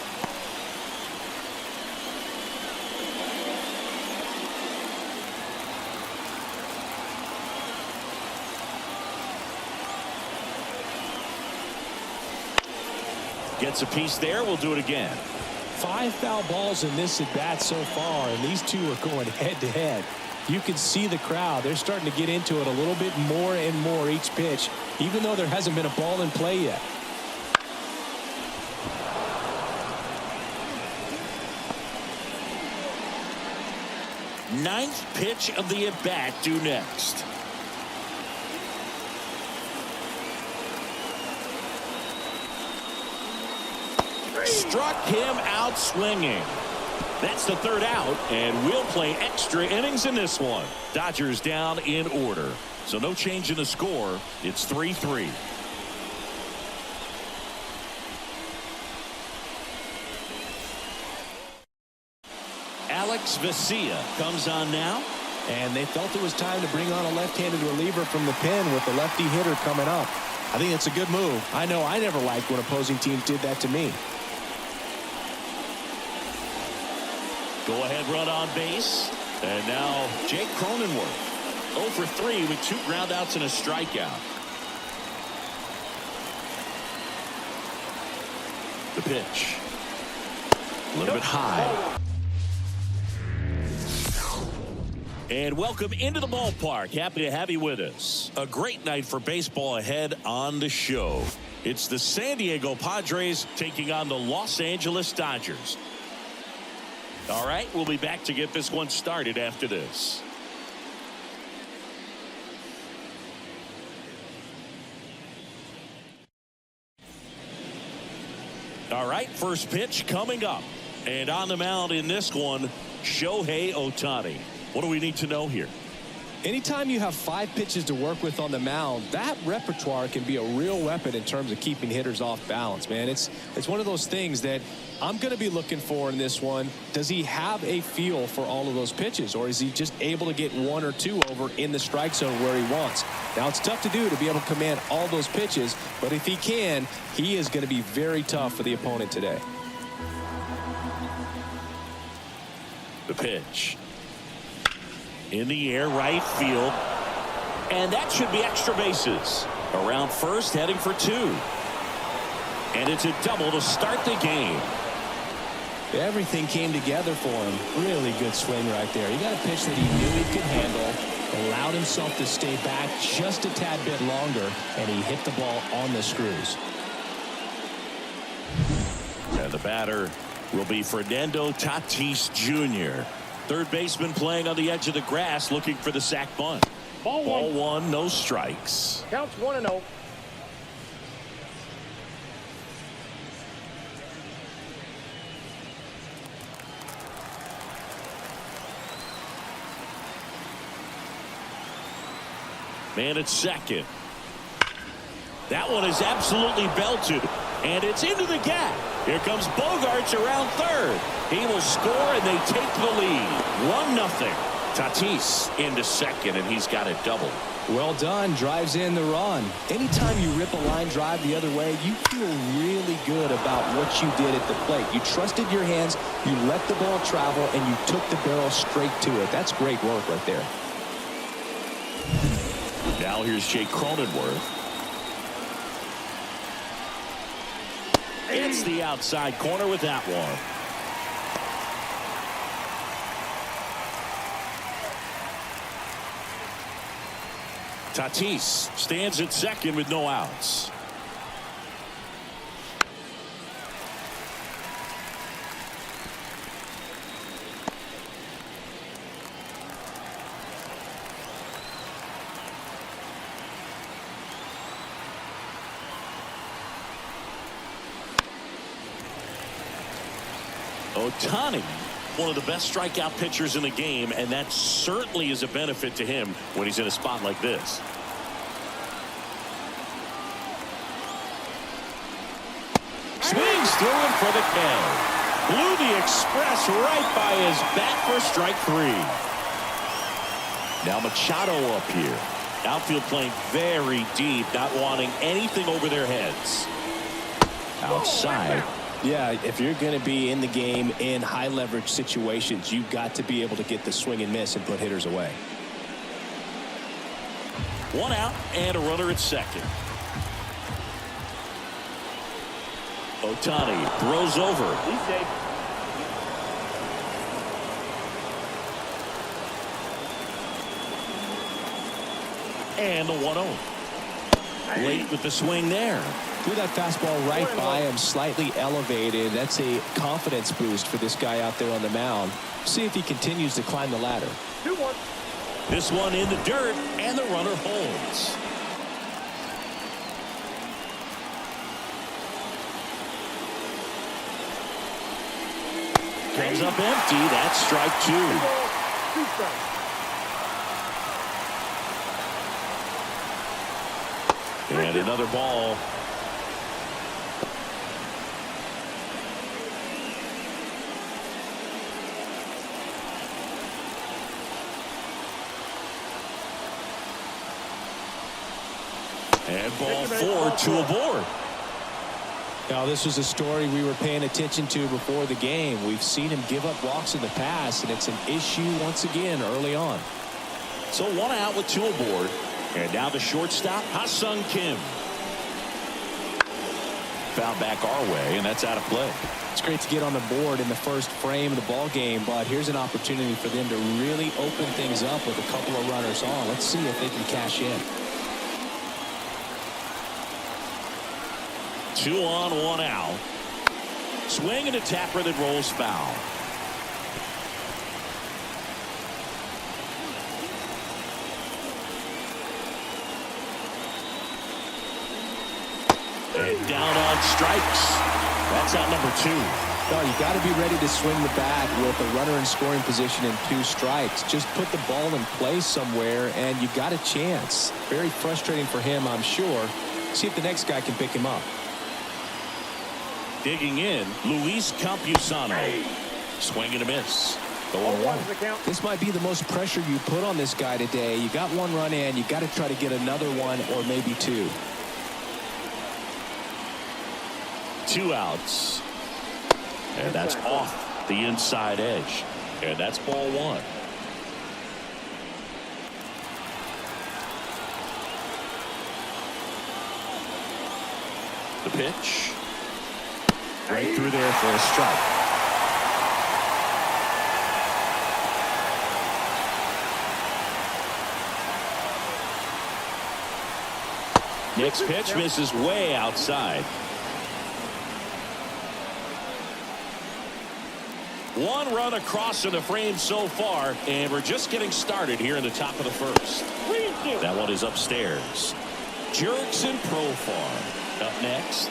Gets a piece there. We'll do it again. 5 foul balls in this at bat so far, and these two are going head to head. You can see the crowd. They're starting to get into it a little bit more and more each pitch, even though there hasn't been a ball in play yet. Ninth pitch of the at bat due next. Struck him out swinging. That's the 3rd out, and we'll play extra innings in this one. Dodgers down in order. So no change in the score. It's 3-3. Alex Vesia comes on now. And they felt it was time to bring on a left-handed reliever from the pen with the lefty hitter coming up. I think it's a good move. I know I never liked when opposing teams did that to me. Go ahead run on base. And now Jake Cronenworth 0 for 3 with 2 groundouts and a strikeout. The pitch. A little bit high. And welcome into the ballpark. Happy to have you with us. A great night for baseball ahead on the show. It's the San Diego Padres taking on the Los Angeles Dodgers. All right, we'll be back to get this one started after this. All right, first pitch coming up. And on the mound in this one, Shohei Ohtani. What do we need to know here? Anytime you have 5 pitches to work with on the mound, that repertoire can be a real weapon in terms of keeping hitters off balance, man. It's one of those things that I'm going to be looking for in this one. Does he have a feel for all of those pitches, or is he just able to get 1 or 2 over in the strike zone where he wants? Now, it's tough to do to be able to command all those pitches, but if he can, he is going to be very tough for the opponent today. The pitch. In the air, right field. And that should be extra bases. Around first, heading for 2. And it's a double to start the game. Everything came together for him. Really good swing right there. He got a pitch that he knew he could handle, allowed himself to stay back just a tad bit longer, and he hit the ball on the screws. And the batter will be Fernando Tatis Jr. Third baseman playing on the edge of the grass, looking for the sac bunt. Ball one, no strikes. Counts 1-0. Man at second. That one is absolutely belted, and it's into the gap. Here comes Bogarts around third. He will score, and they take the lead. 1-0. Tatis into second, and he's got a double. Well done. Drives in the run. Anytime you rip a line drive the other way, you feel really good about what you did at the plate. You trusted your hands, you let the ball travel, and you took the barrel straight to it. That's great work right there. Now here's Jake Cronenworth. It's the outside corner with that one. Tatis stands at second with no outs. Ohtani, one of the best strikeout pitchers in the game, and that certainly is a benefit to him when he's in a spot like this. Swings through it for the K. Blew the express right by his bat for strike 3. Now Machado up here. Outfield playing very deep, not wanting anything over their heads. Outside. Yeah, if you're going to be in the game in high leverage situations, you've got to be able to get the swing and miss and put hitters away. 1 out and a runner at second. Ohtani throws over. He's safe. And the 1-0. Late with the swing there. Threw that fastball right by him, slightly elevated. That's a confidence boost for this guy out there on the mound. See if he continues to climb the ladder. 2-1. This one in the dirt, and the runner holds. Comes up empty. That's strike 2. 2 strikes. And another ball. And ball 4, 2 aboard. Now, this was a story we were paying attention to before the game. We've seen him give up walks in the past, and it's an issue once again early on. So 1 out with 2 aboard. And now the shortstop, Ha-Sung Kim. Foul back our way, and that's out of play. It's great to get on the board in the first frame of the ball game, but here's an opportunity for them to really open things up with a couple of runners on. Let's see if they can cash in. 2 on, 1 out. Swing and a tapper that rolls foul. And down on strikes. That's out number 2. No, you got to be ready to swing the bat with a runner in scoring position and 2 strikes. Just put the ball in play somewhere, and you got a chance. Very frustrating for him, I'm sure. See if the next guy can pick him up. Digging in, Luis Campusano. Swing and a miss. The 1-1. This might be the most pressure you put on this guy today. You got 1 run in. You got to try to get another 1 or maybe 2. 2 outs. And that's off the inside edge. And that's ball 1. The pitch. Right through there for a strike. Next pitch misses way outside. 1 run across in the frame so far, and we're just getting started here in the top of the first. That one is upstairs. Jurickson Profar up next.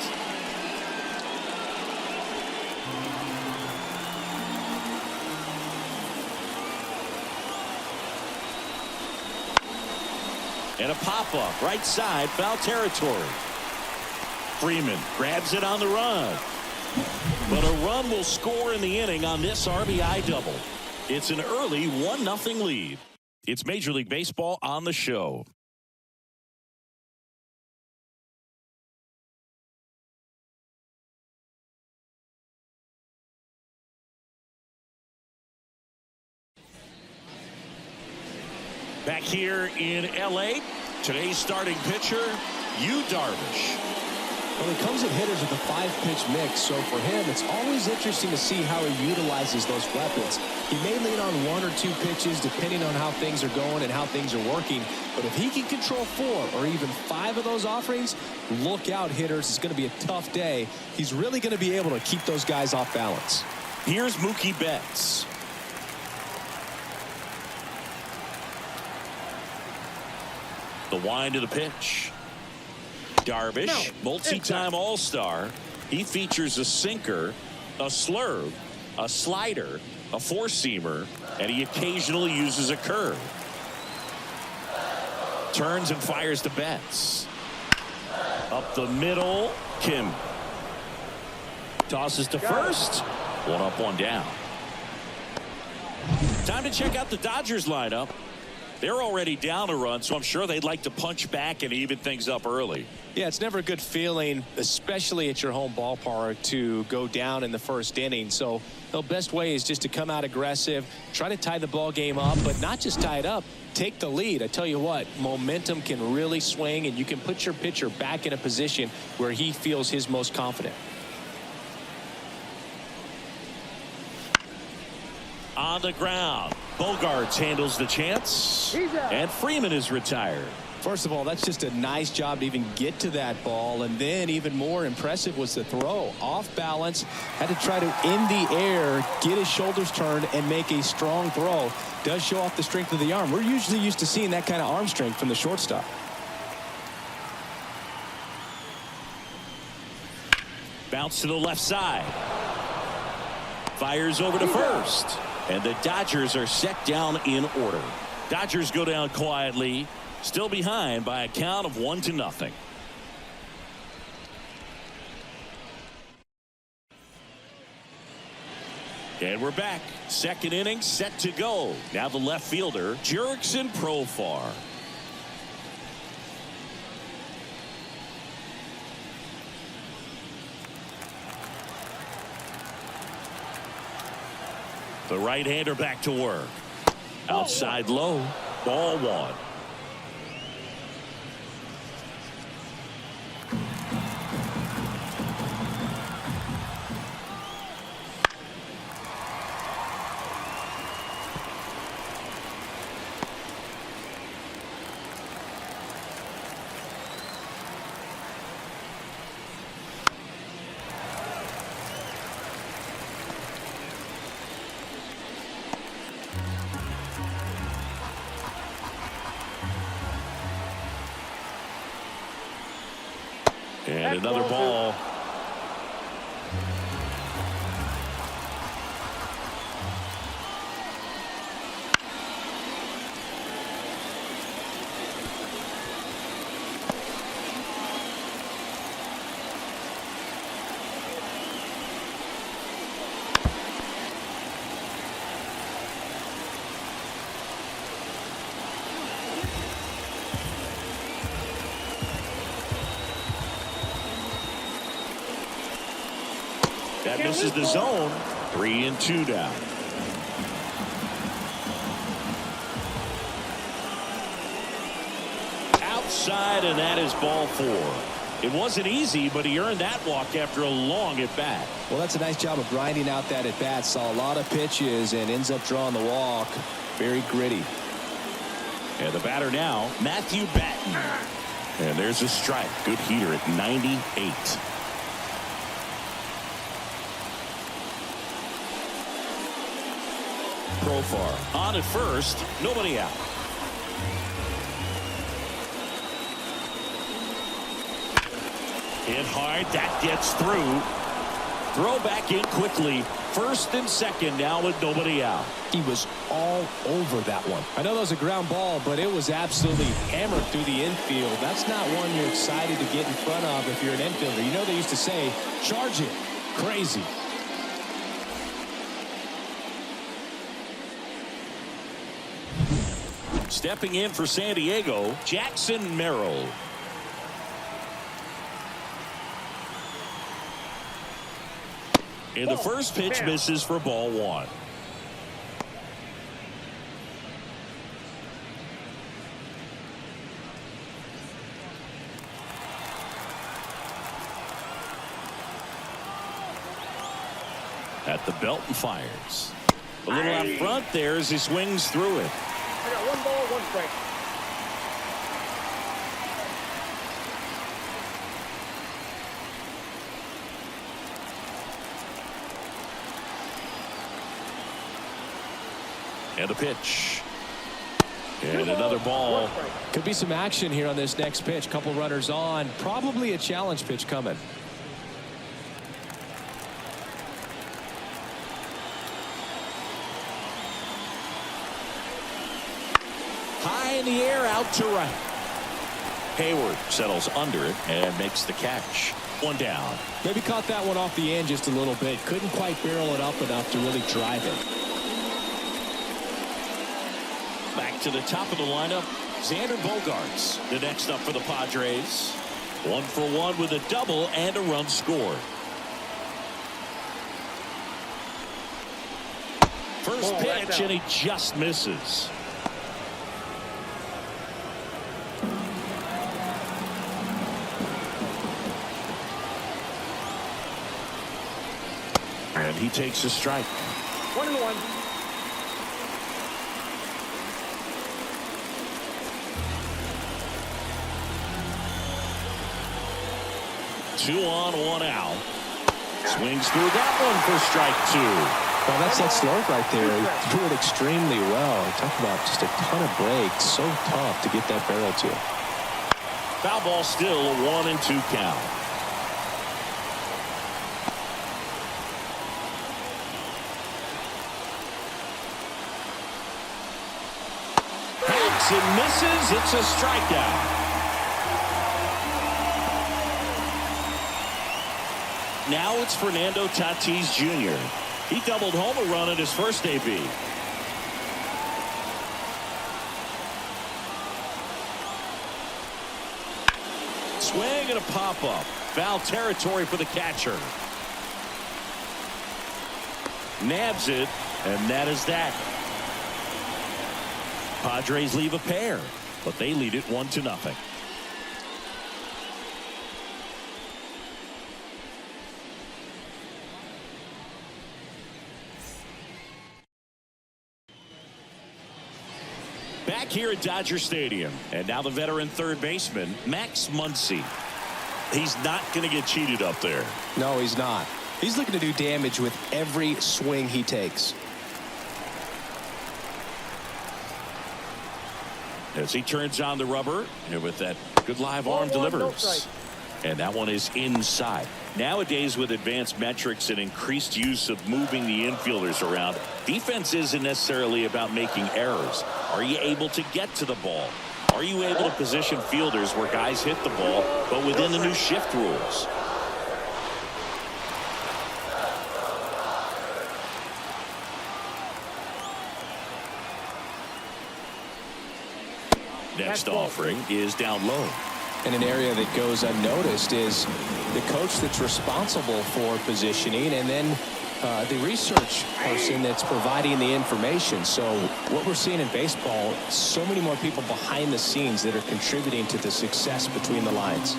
And a pop-up right side, foul territory. Freeman grabs it on the run. But a run will score in the inning on this RBI double. It's an early 1-0 lead. It's Major League Baseball on the show. Back here in L.A., today's starting pitcher, Yu Darvish. Well, he comes at hitters with a 5-pitch mix, so for him, it's always interesting to see how he utilizes those weapons. He may lean on 1 or 2 pitches depending on how things are going and how things are working, but if he can control 4 or even 5 of those offerings, look out, hitters. It's going to be a tough day. He's really going to be able to keep those guys off balance. Here's Mookie Betts. The wind of the pitch. Darvish, multi-time All-Star. He features a sinker, a slurve, a slider, a four-seamer, and he occasionally uses a curve. Turns and fires to Betts. Up the middle, Kim. Tosses to first. 1 up, 1 down. Time to check out the Dodgers lineup. They're already down a run, so I'm sure they'd like to punch back and even things up early. Yeah, it's never a good feeling, especially at your home ballpark, to go down in the first inning. So the best way is just to come out aggressive, try to tie the ball game up, but not just tie it up, take the lead. I tell you what, momentum can really swing, and you can put your pitcher back in a position where he feels his most confident. On the ground, Bogarts handles the chance, and Freeman is retired. First of all, that's just a nice job to even get to that ball, and then even more impressive was the throw. Off balance, had to try to, in the air, get his shoulders turned and make a strong throw. Does show off the strength of the arm. We're usually used to seeing that kind of arm strength from the shortstop. Bounce to the left side. Fires over to first. And the Dodgers are set down in order. Dodgers go down quietly, still behind by a count of 1-0. And we're back. Second inning set to go. Now the left fielder, Jurickson Profar. The right-hander back to work. Outside low. Ball 1. And another ball. That misses the zone. 3-2 down. Outside, and that is ball 4. It wasn't easy, but he earned that walk after a long at-bat. Well, that's a nice job of grinding out that at-bat. Saw a lot of pitches and ends up drawing the walk. Very gritty. And the batter now, Matthew Batten. And there's a strike. Good heater at 98. Profar on at first, nobody out. Hit hard, that gets through. Throw back in quickly. First and second now with nobody out. He was all over that one. I know that was a ground ball, but it was absolutely hammered through the infield. That's not one you're excited to get in front of if you're an infielder. You know they used to say, charge it. Crazy. Stepping in for San Diego, Jackson Merrill. And the first pitch misses for ball 1. At the belt and fires. A little out front there as he swings through it. I got 1 ball, 1 strike. And a pitch. And another ball. Could be some action here on this next pitch. Couple runners on. Probably a challenge pitch coming. High in the air, out to right. Hayward settles under it and makes the catch. 1 down. Maybe caught that one off the end just a little bit. Couldn't quite barrel it up enough to really drive it. Back to the top of the lineup, Xander Bogaerts, the next up for the Padres. 1 for 1 with a double and a run scored. First pitch, and he just misses. And he takes a strike. 1-1. Two on, 1 out. Swings through that one for strike 2. Well, that's that slope right there. He threw it extremely well. Talk about just a ton of breaks. So tough to get that barrel to. Foul ball still, a 1-2 count. Hacks and misses. It's a strikeout. Now it's Fernando Tatis Jr. He doubled home a run at his first AB. Swing and a pop-up. Foul territory for the catcher. Nabs it, and that is that. Padres leave a pair, but they lead it 1-0. Back here at Dodger Stadium, and now the veteran third baseman, Max Muncy. He's not going to get cheated up there. No, he's not. He's looking to do damage with every swing he takes. As he turns on the rubber, and with that good live arm delivers. And that one is inside. Nowadays, with advanced metrics and increased use of moving the infielders around, defense isn't necessarily about making errors. Are you able to get to the ball? Are you able to position fielders where guys hit the ball, but within the new shift rules? Next offering is down low. And an area that goes unnoticed is the coach that's responsible for positioning, and then the research person that's providing the information. So what we're seeing in baseball, so many more people behind the scenes that are contributing to the success between the lines.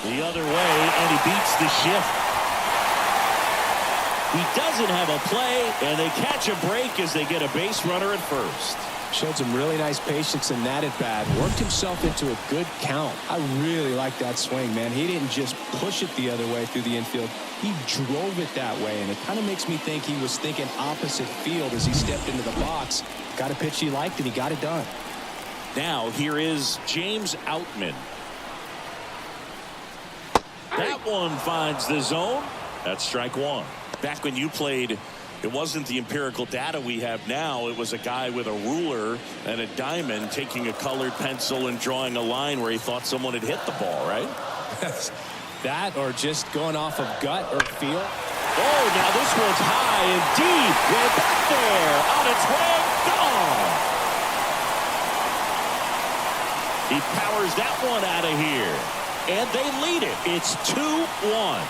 The other way, and he beats the shift. He doesn't have a play, and they catch a break as they get a base runner at first. Showed some really nice patience in that at bat. Worked himself into a good count. I really like that swing, man. He didn't just push it the other way through the infield. He drove it that way, and it kind of makes me think he was thinking opposite field as he stepped into the box. Got a pitch he liked, and he got it done. Now here is James Outman. That one finds the zone. That's strike one. Back when you played, it wasn't the empirical data we have now. It was a guy with a ruler and a diamond taking a colored pencil and drawing a line where he thought someone had hit the ball, right? That or just going off of gut or feel. Oh, now this one's high and deep. Way back there. On its way. Gone. He powers that one out of here. And they lead it. It's 2-1.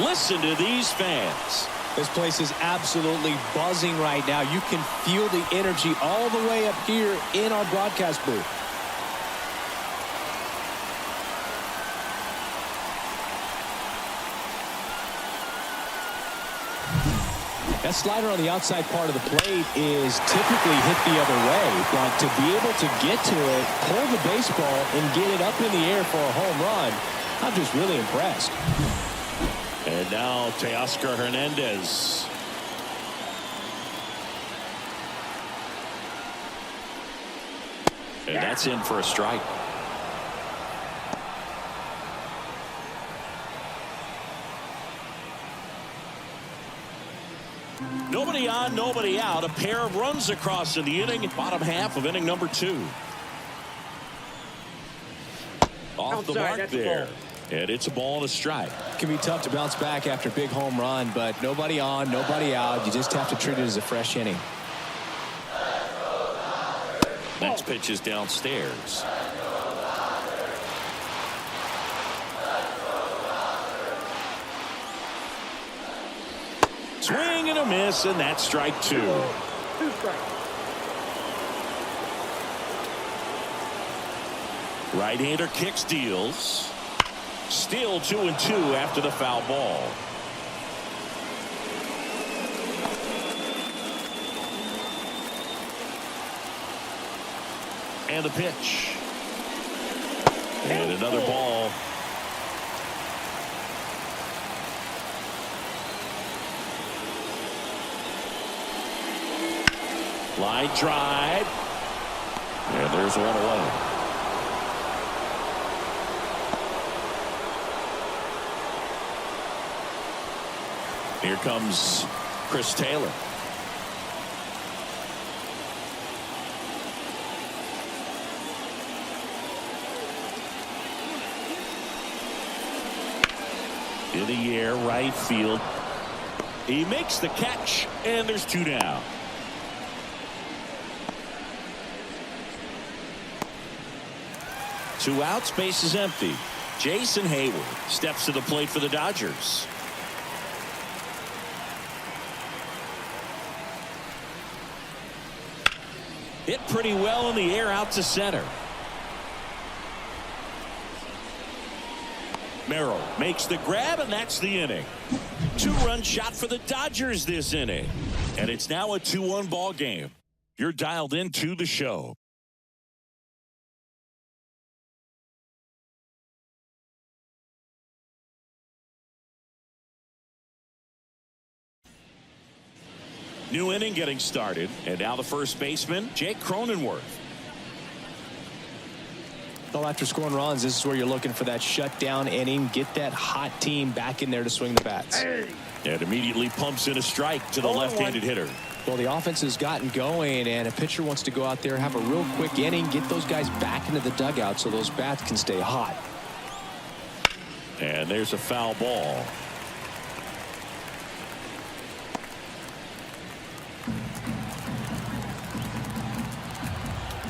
Listen to these fans. This place is absolutely buzzing right now. You can feel the energy all the way up here in our broadcast booth. That slider on the outside part of the plate is typically hit the other way, but to be able to get to it, pull the baseball, and get it up in the air for a home run, I'm just really impressed. And now Teoscar Hernandez. And that's in for a strike. Nobody on, nobody out. A pair of runs across in the inning. Bottom half of inning number 2. Off the mark there. And it's a ball and a strike. It can be tough to bounce back after a big home run, but nobody on, nobody out. You just have to treat it as a fresh inning. Next pitch is downstairs. Swing and a miss, and that's strike 2. 2 strikes. Right-hander kicks, deals. Still 2-2 after the foul ball. And the pitch. And another ball. Line drive. And there's one away. Here comes Chris Taylor. In the air, right field. He makes the catch, and there's 2 down. Two outs, base is empty. Jason Hayward steps to the plate for the Dodgers. Hit pretty well in the air out to center. Merrill makes the grab, and that's the inning. 2-run shot for the Dodgers this inning. And it's now a 2-1 ball game. You're dialed into the show. New inning getting started, and now the first baseman, Jake Cronenworth. Well, after scoring runs, this is where you're looking for that shutdown inning. Get that hot team back in there to swing the bats. And immediately pumps in a strike to the left-handed hitter. Well, the offense has gotten going, and a pitcher wants to go out there, have a real quick inning, get those guys back into the dugout so those bats can stay hot. And there's a foul ball.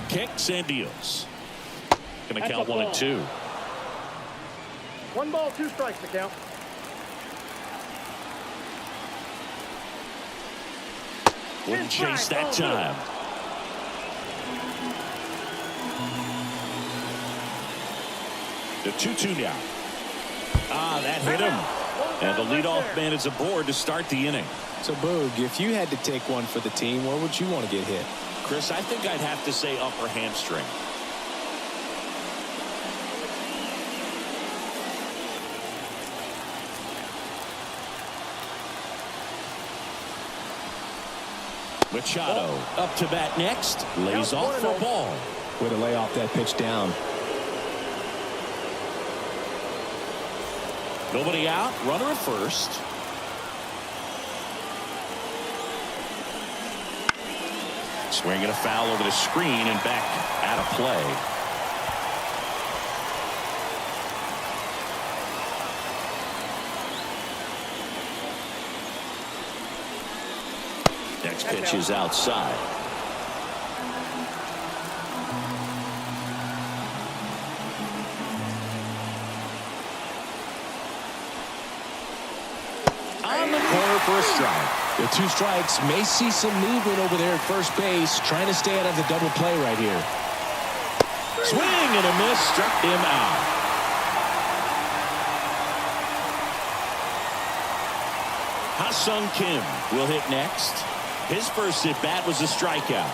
Kicks and deals. Going to count 1-2. 1 ball, 2 strikes to count. Wouldn't chase that time. The 2-2 now. That hit him. And the leadoff man is aboard to start the inning. So, Boog, if you had to take one for the team, where would you want to get hit? Chris, I think I'd have to say upper hamstring. Machado up to bat next. Lays off for a ball. Way to lay off that pitch down. Nobody out. Runner at first. Swinging a foul over the screen and back out of play. Next pitch is outside. On the corner for a strike. The 2 strikes may see some movement over there at first base, trying to stay out of the double play right here. Swing and a miss, struck him out. Ha-Sung Kim will hit next. His first at bat was a strikeout.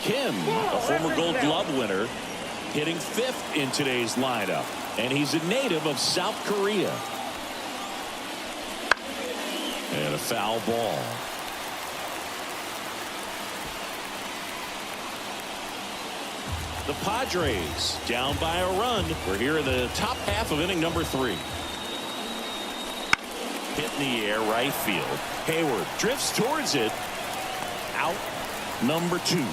Kim, a former Gold Glove winner, hitting 5th in today's lineup. And he's a native of South Korea. And a foul ball. The Padres down by a run. We're here in the top half of inning number 3. Hit in the air, right field. Hayward drifts towards it. Out number 2.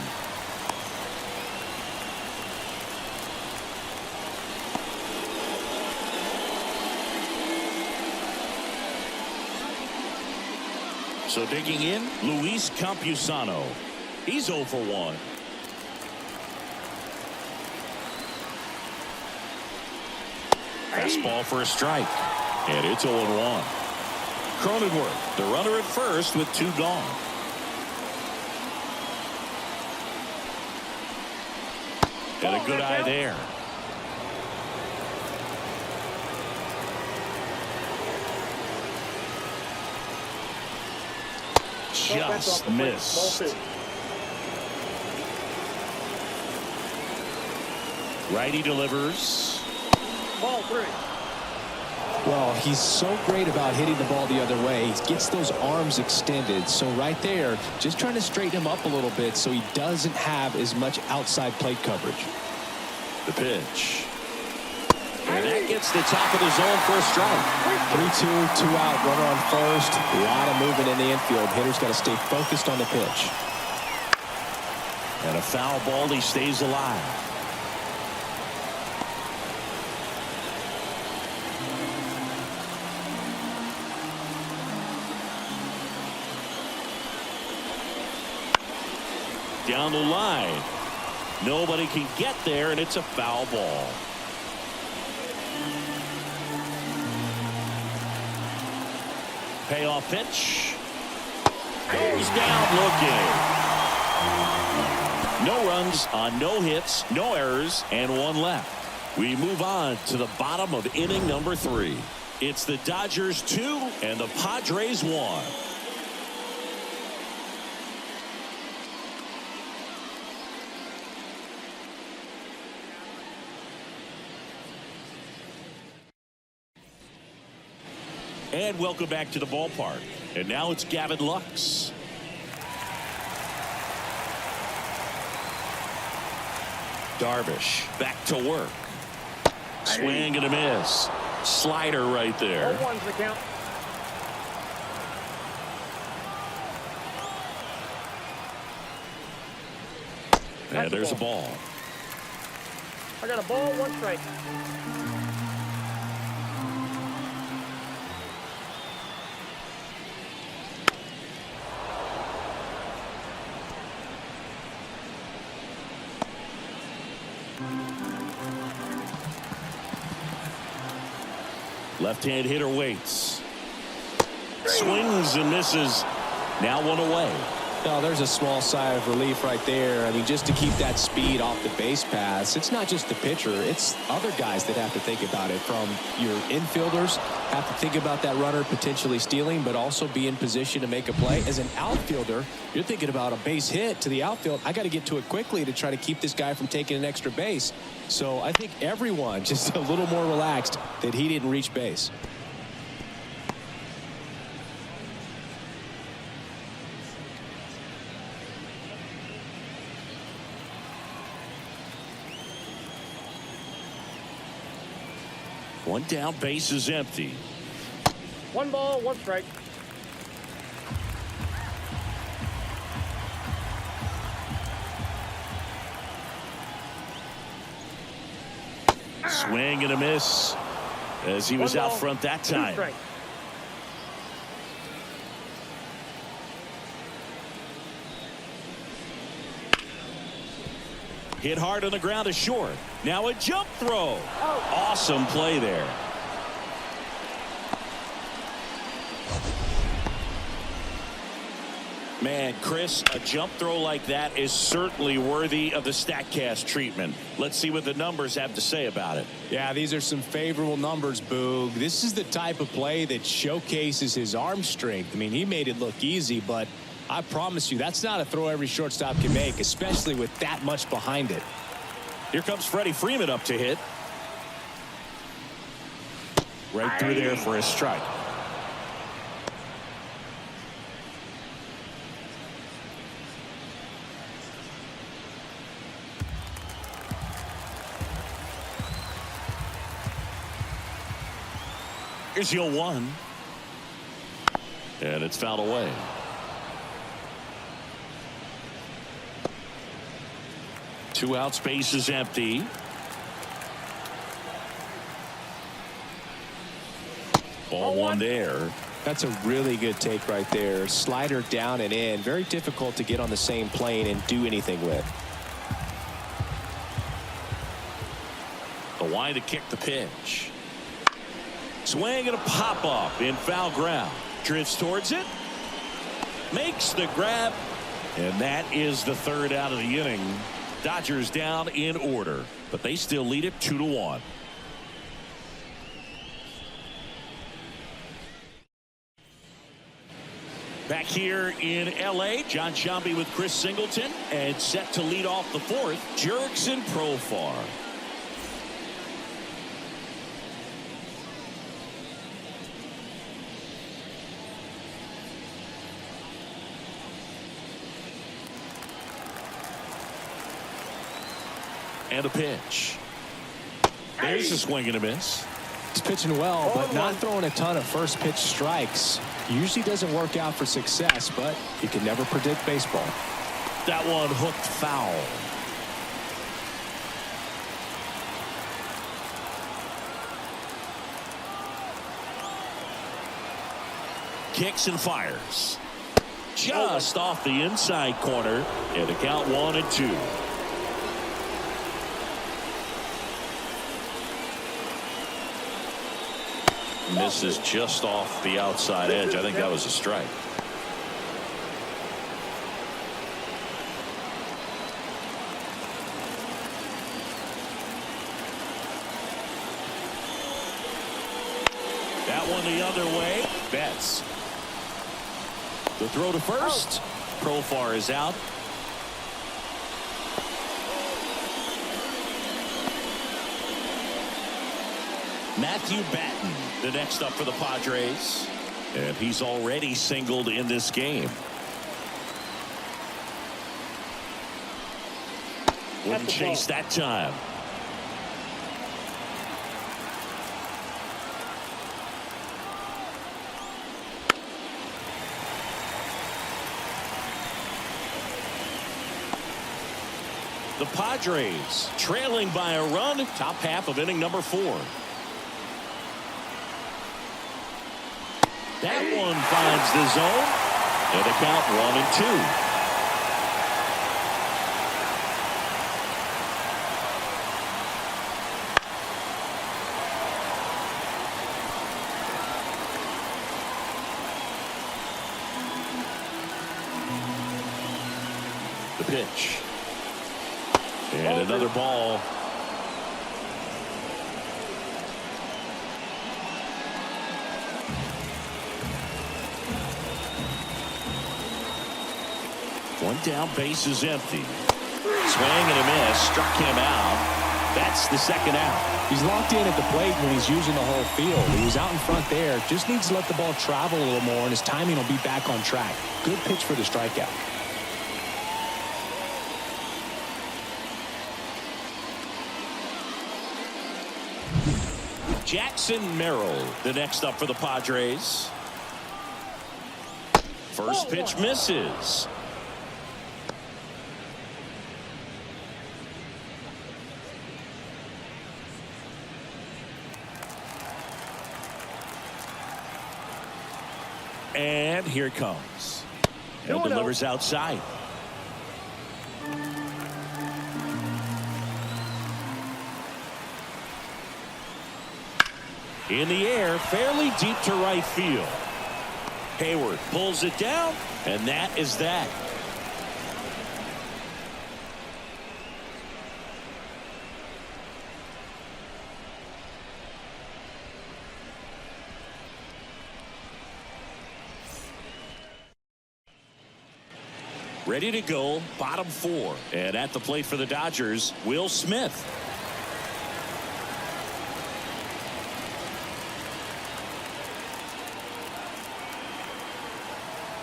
So digging in, Luis Campusano. He's 0 for 1. Fastball for a strike. And it's 0-1. Cronenworth, the runner at first with 2 gone. And a good eye there. Just missed. Righty delivers. Ball 3. Well, he's so great about hitting the ball the other way. He gets those arms extended. So right there, just trying to straighten him up a little bit so he doesn't have as much outside plate coverage. The pitch. And that gets the top of the zone for a strike. 3-2, 2 out, runner on first. A lot of movement in the infield. Hitter's got to stay focused on the pitch. And a foul ball, he stays alive. Down the line. Nobody can get there, and it's a foul ball. Payoff pitch. Goes down looking. No runs on no hits, no errors, and one left. We move on to the bottom of inning number 3. It's the Dodgers 2 and the Padres 1. And welcome back to the ballpark. And now it's Gavin Lux. Darvish back to work. Swing and a miss. Slider right there. 0-1's the count. And there's a ball. I got a ball, 1 strike. Left-hand hitter waits. Swings and misses. Now 1 away. No, there's a small sigh of relief right there. I mean, just to keep that speed off the base paths. It's not just the pitcher. It's other guys that have to think about it. From your infielders have to think about that runner potentially stealing, but also be in position to make a play. As an outfielder, you're thinking about a base hit to the outfield. I got to get to it quickly to try to keep this guy from taking an extra base. So I think everyone just a little more relaxed that he didn't reach base. One down, base is empty. 1 ball, 1 strike. Swing and a miss as he was out front that time. Hit hard on the ground to short. Now a jump throw. Awesome play there. Man, Chris, a jump throw like that is certainly worthy of the StatCast treatment. Let's see what the numbers have to say about it. Yeah, these are some favorable numbers, Boog. This is the type of play that showcases his arm strength. I mean, he made it look easy, but I promise you, that's not a throw every shortstop can make, especially with that much behind it. Here comes Freddie Freeman up to hit. Right through there for a strike. Here's 0-1. And it's fouled away. Two out, space is empty. Ball 1 there. That's a really good take right there. Slider down and in. Very difficult to get on the same plane and do anything with. The line to kick the pitch. Swing and a pop up in foul ground. Drifts towards it. Makes the grab. And that is the 3rd out of the inning. Dodgers down in order, but they still lead it 2-1. Back here in L.A., John Sciambi with Chris Singleton, and set to lead off the 4th, Jurickson Profar. And a pitch. There's a swing and a miss. He's pitching well, but not throwing a ton of first pitch strikes. Usually doesn't work out for success, but you can never predict baseball. That one hooked foul. Kicks and fires. Just off the inside corner. And the count 1-2. Misses just off the outside edge. I think that was a strike. one the other way. Betts. The throw to first. Profar is out. Matthew Batten, the next up for the Padres. And he's already singled in this game. Wouldn't chase that time. The Padres trailing by a run, top half of inning number 4. That one finds the zone, and a count 1-2. The pitch. And another ball. One down, base is empty. Swing and a miss, struck him out. That's the second out. He's locked in at the plate when he's using the whole field. He was out in front there. Just needs to let the ball travel a little more, and his timing will be back on track. Good pitch for the strikeout. Jackson Merrill, the next up for the Padres. First pitch misses. And here it comes. And delivers outside. In the air, fairly deep to right field. Hayward pulls it down, and that is that. Ready to go, bottom 4. And at the plate for the Dodgers, Will Smith.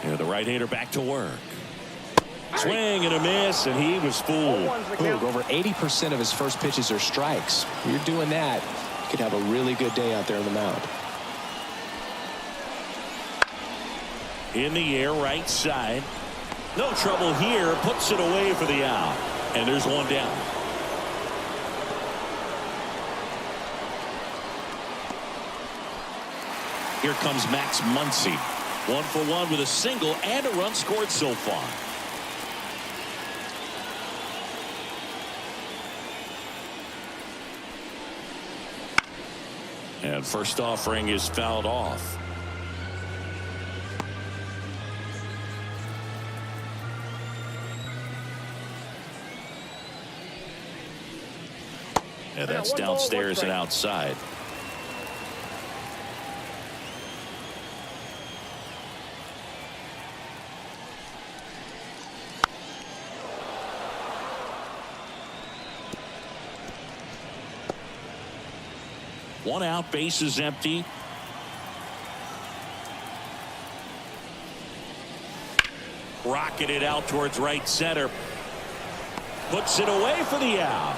And the right-hander back to work. Swing and a miss, and he was fooled. Over 80% of his first pitches are strikes. You're doing that, you could have a really good day out there on the mound. In the air, right side. No trouble here. Puts it away for the out. And there's one down. Here comes Max Muncy. 1 for 1 with a single and a run scored so far. And first offering is fouled off. And that's downstairs and outside. One out, base is empty. Rocketed out towards right center. Puts it away for the out.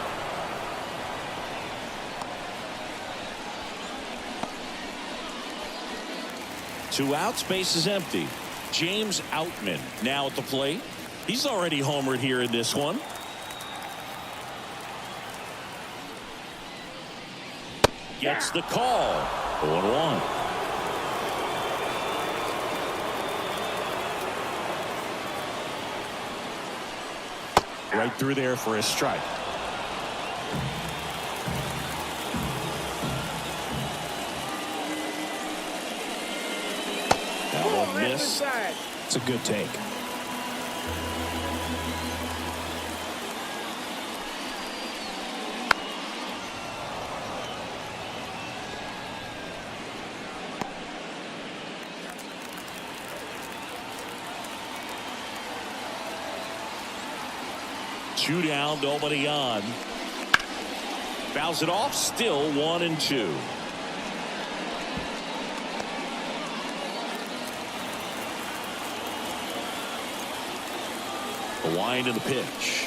Two outs, base is empty. James Outman now at the plate. He's already homered here in this one. Gets the call. 0-1. Right through there for a strike. That one missed. It's a good take. 2 down, nobody on. Fouls it off, still 1-2. The wind of the pitch.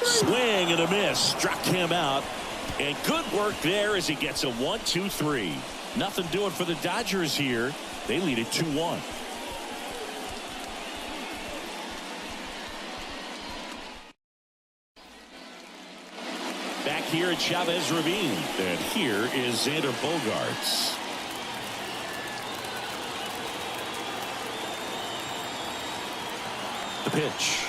Swing and a miss. Struck him out. And good work there as he gets a 1-2-3. Nothing doing for the Dodgers here. They lead it 2-1. Back here at Chavez Ravine. And here is Xander Bogaerts. The pitch.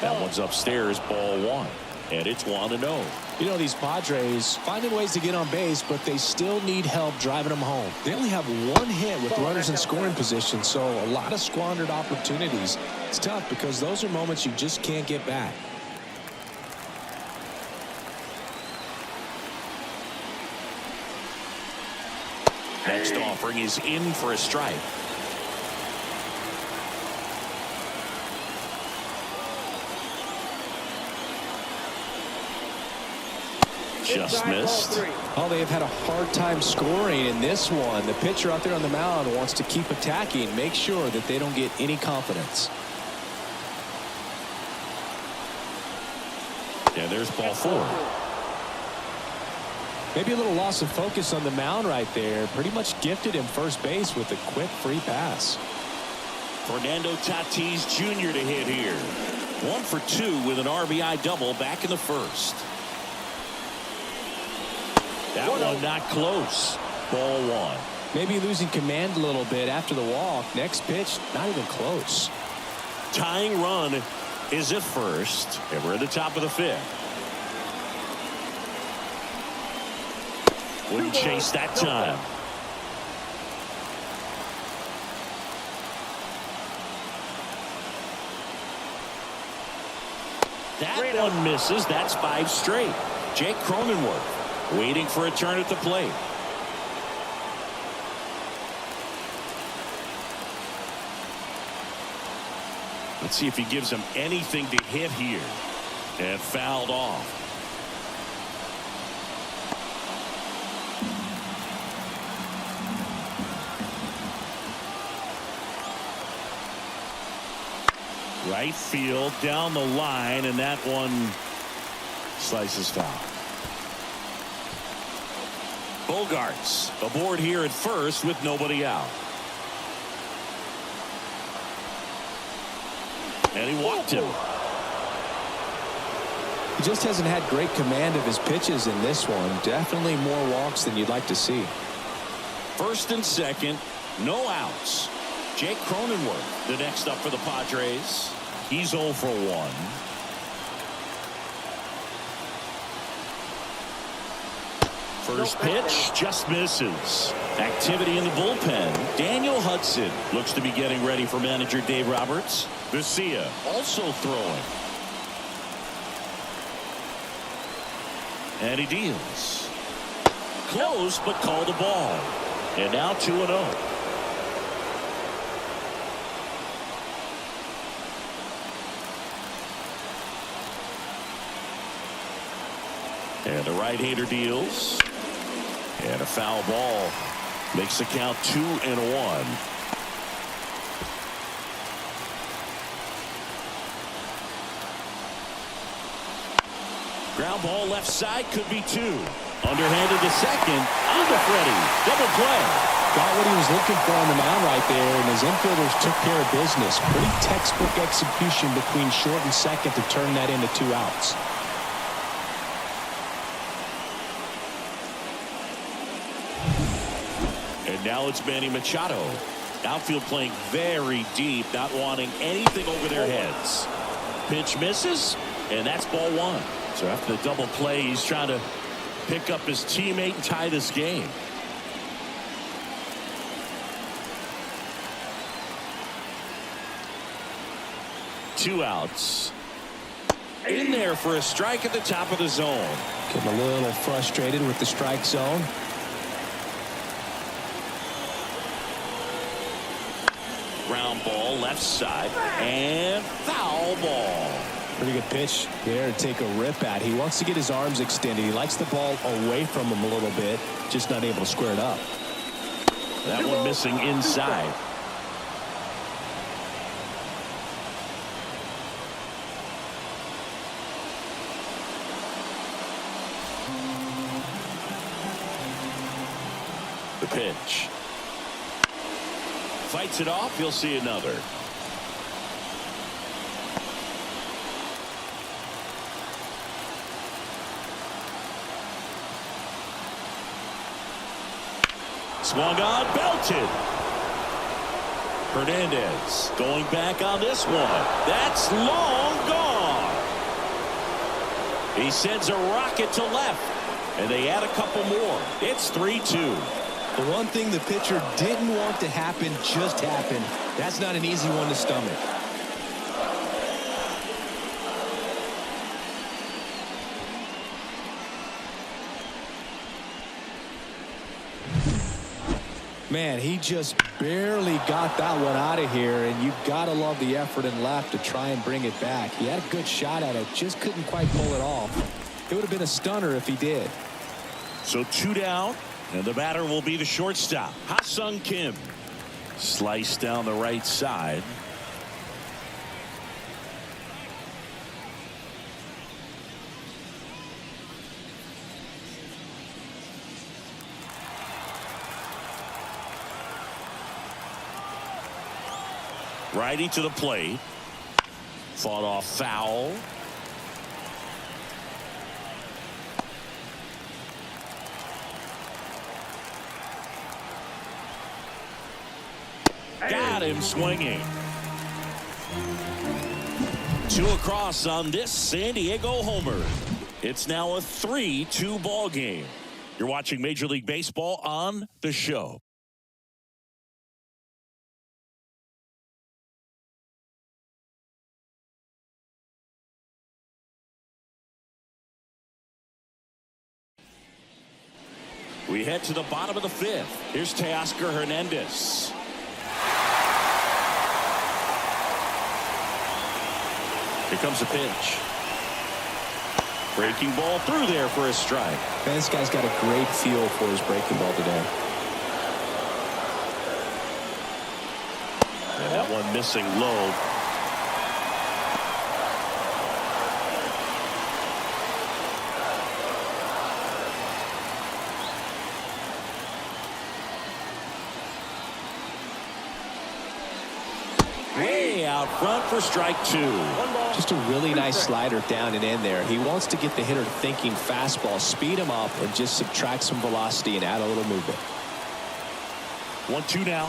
That one's upstairs, ball 1. And it's 1-0. You know, these Padres finding ways to get on base, but they still need help driving them home. They only have 1 hit with runners in scoring position, so a lot of squandered opportunities. It's tough because those are moments you just can't get back. Next offering is in for a strike. Just missed. Oh, they have had a hard time scoring in this one. The pitcher out there on the mound wants to keep attacking, make sure that they don't get any confidence. And there's ball 4. Maybe a little loss of focus on the mound right there. Pretty much gifted him first base with a quick free pass. Fernando Tatis Jr. to hit here. 1 for 2 with an RBI double back in the first. That one not close. Ball 1. Maybe losing command a little bit after the walk. Next pitch, not even close. Tying run is at first. And we're at the top of the 5th. Wouldn't chase that time. That one misses. That's 5 straight. Jake Cronenworth waiting for a turn at the plate. Let's see if he gives him anything to hit here. And fouled off. Right field down the line, and that one slices foul. Bogaerts aboard here at first with nobody out. And he walked him. He just hasn't had great command of his pitches in this one. Definitely more walks than you'd like to see. First and second, no outs. Jake Cronenworth, the next up for the Padres. He's 0 for 1. First pitch just misses. Activity in the bullpen. Daniel Hudson looks to be getting ready for manager Dave Roberts. Vesia also throwing. And he deals. Close, but called a ball. And now 2-0. And the right-hander deals. And a foul ball makes the count 2-1. Ground ball left side, could be 2. Underhanded to second. On to Freddie. Double play. Got what he was looking for on the mound right there, and his infielders took care of business. Pretty textbook execution between short and second to turn that into 2 outs. And now it's Manny Machado. Outfield playing very deep, not wanting anything over their heads. Pitch misses, and that's ball 1. So after the double play, he's trying to pick up his teammate and tie this game. Two outs. In there for a strike at the top of the zone. Getting a little frustrated with the strike zone. Ground ball left side and foul ball. Pretty good pitch there to take a rip at. He wants to get his arms extended. He likes the ball away from him a little bit, just not able to square it up. That one missing inside. The pitch. Fights it off. You'll see another. Swung on, belted. Hernandez going back on this one. That's long gone. He sends a rocket to left, and they add a couple more. It's 3-2. The one thing the pitcher didn't want to happen just happened. That's not an easy one to stomach. Man, he just barely got that one out of here, and you've got to love the effort in left to try and bring it back. He had a good shot at it, just couldn't quite pull it off. It would have been a stunner if he did. So 2 down, and the batter will be the shortstop, Ha-Sung Kim. Sliced down the right side. Righty to the plate. Fought off foul. Got him swinging. 2 across on this San Diego homer. It's now a 3-2 ball game. You're watching Major League Baseball on The Show. We head to the bottom of the 5th. Here's Teoscar Hernandez. Here comes the pitch. Breaking ball through there for a strike. Man, this guy's got a great feel for his breaking ball today. And that one missing low. Way out front for strike 2. Just a really nice slider down and in there. He wants to get the hitter thinking fastball, speed him up, and just subtract some velocity and add a little movement. 1-2 now.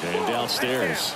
And downstairs.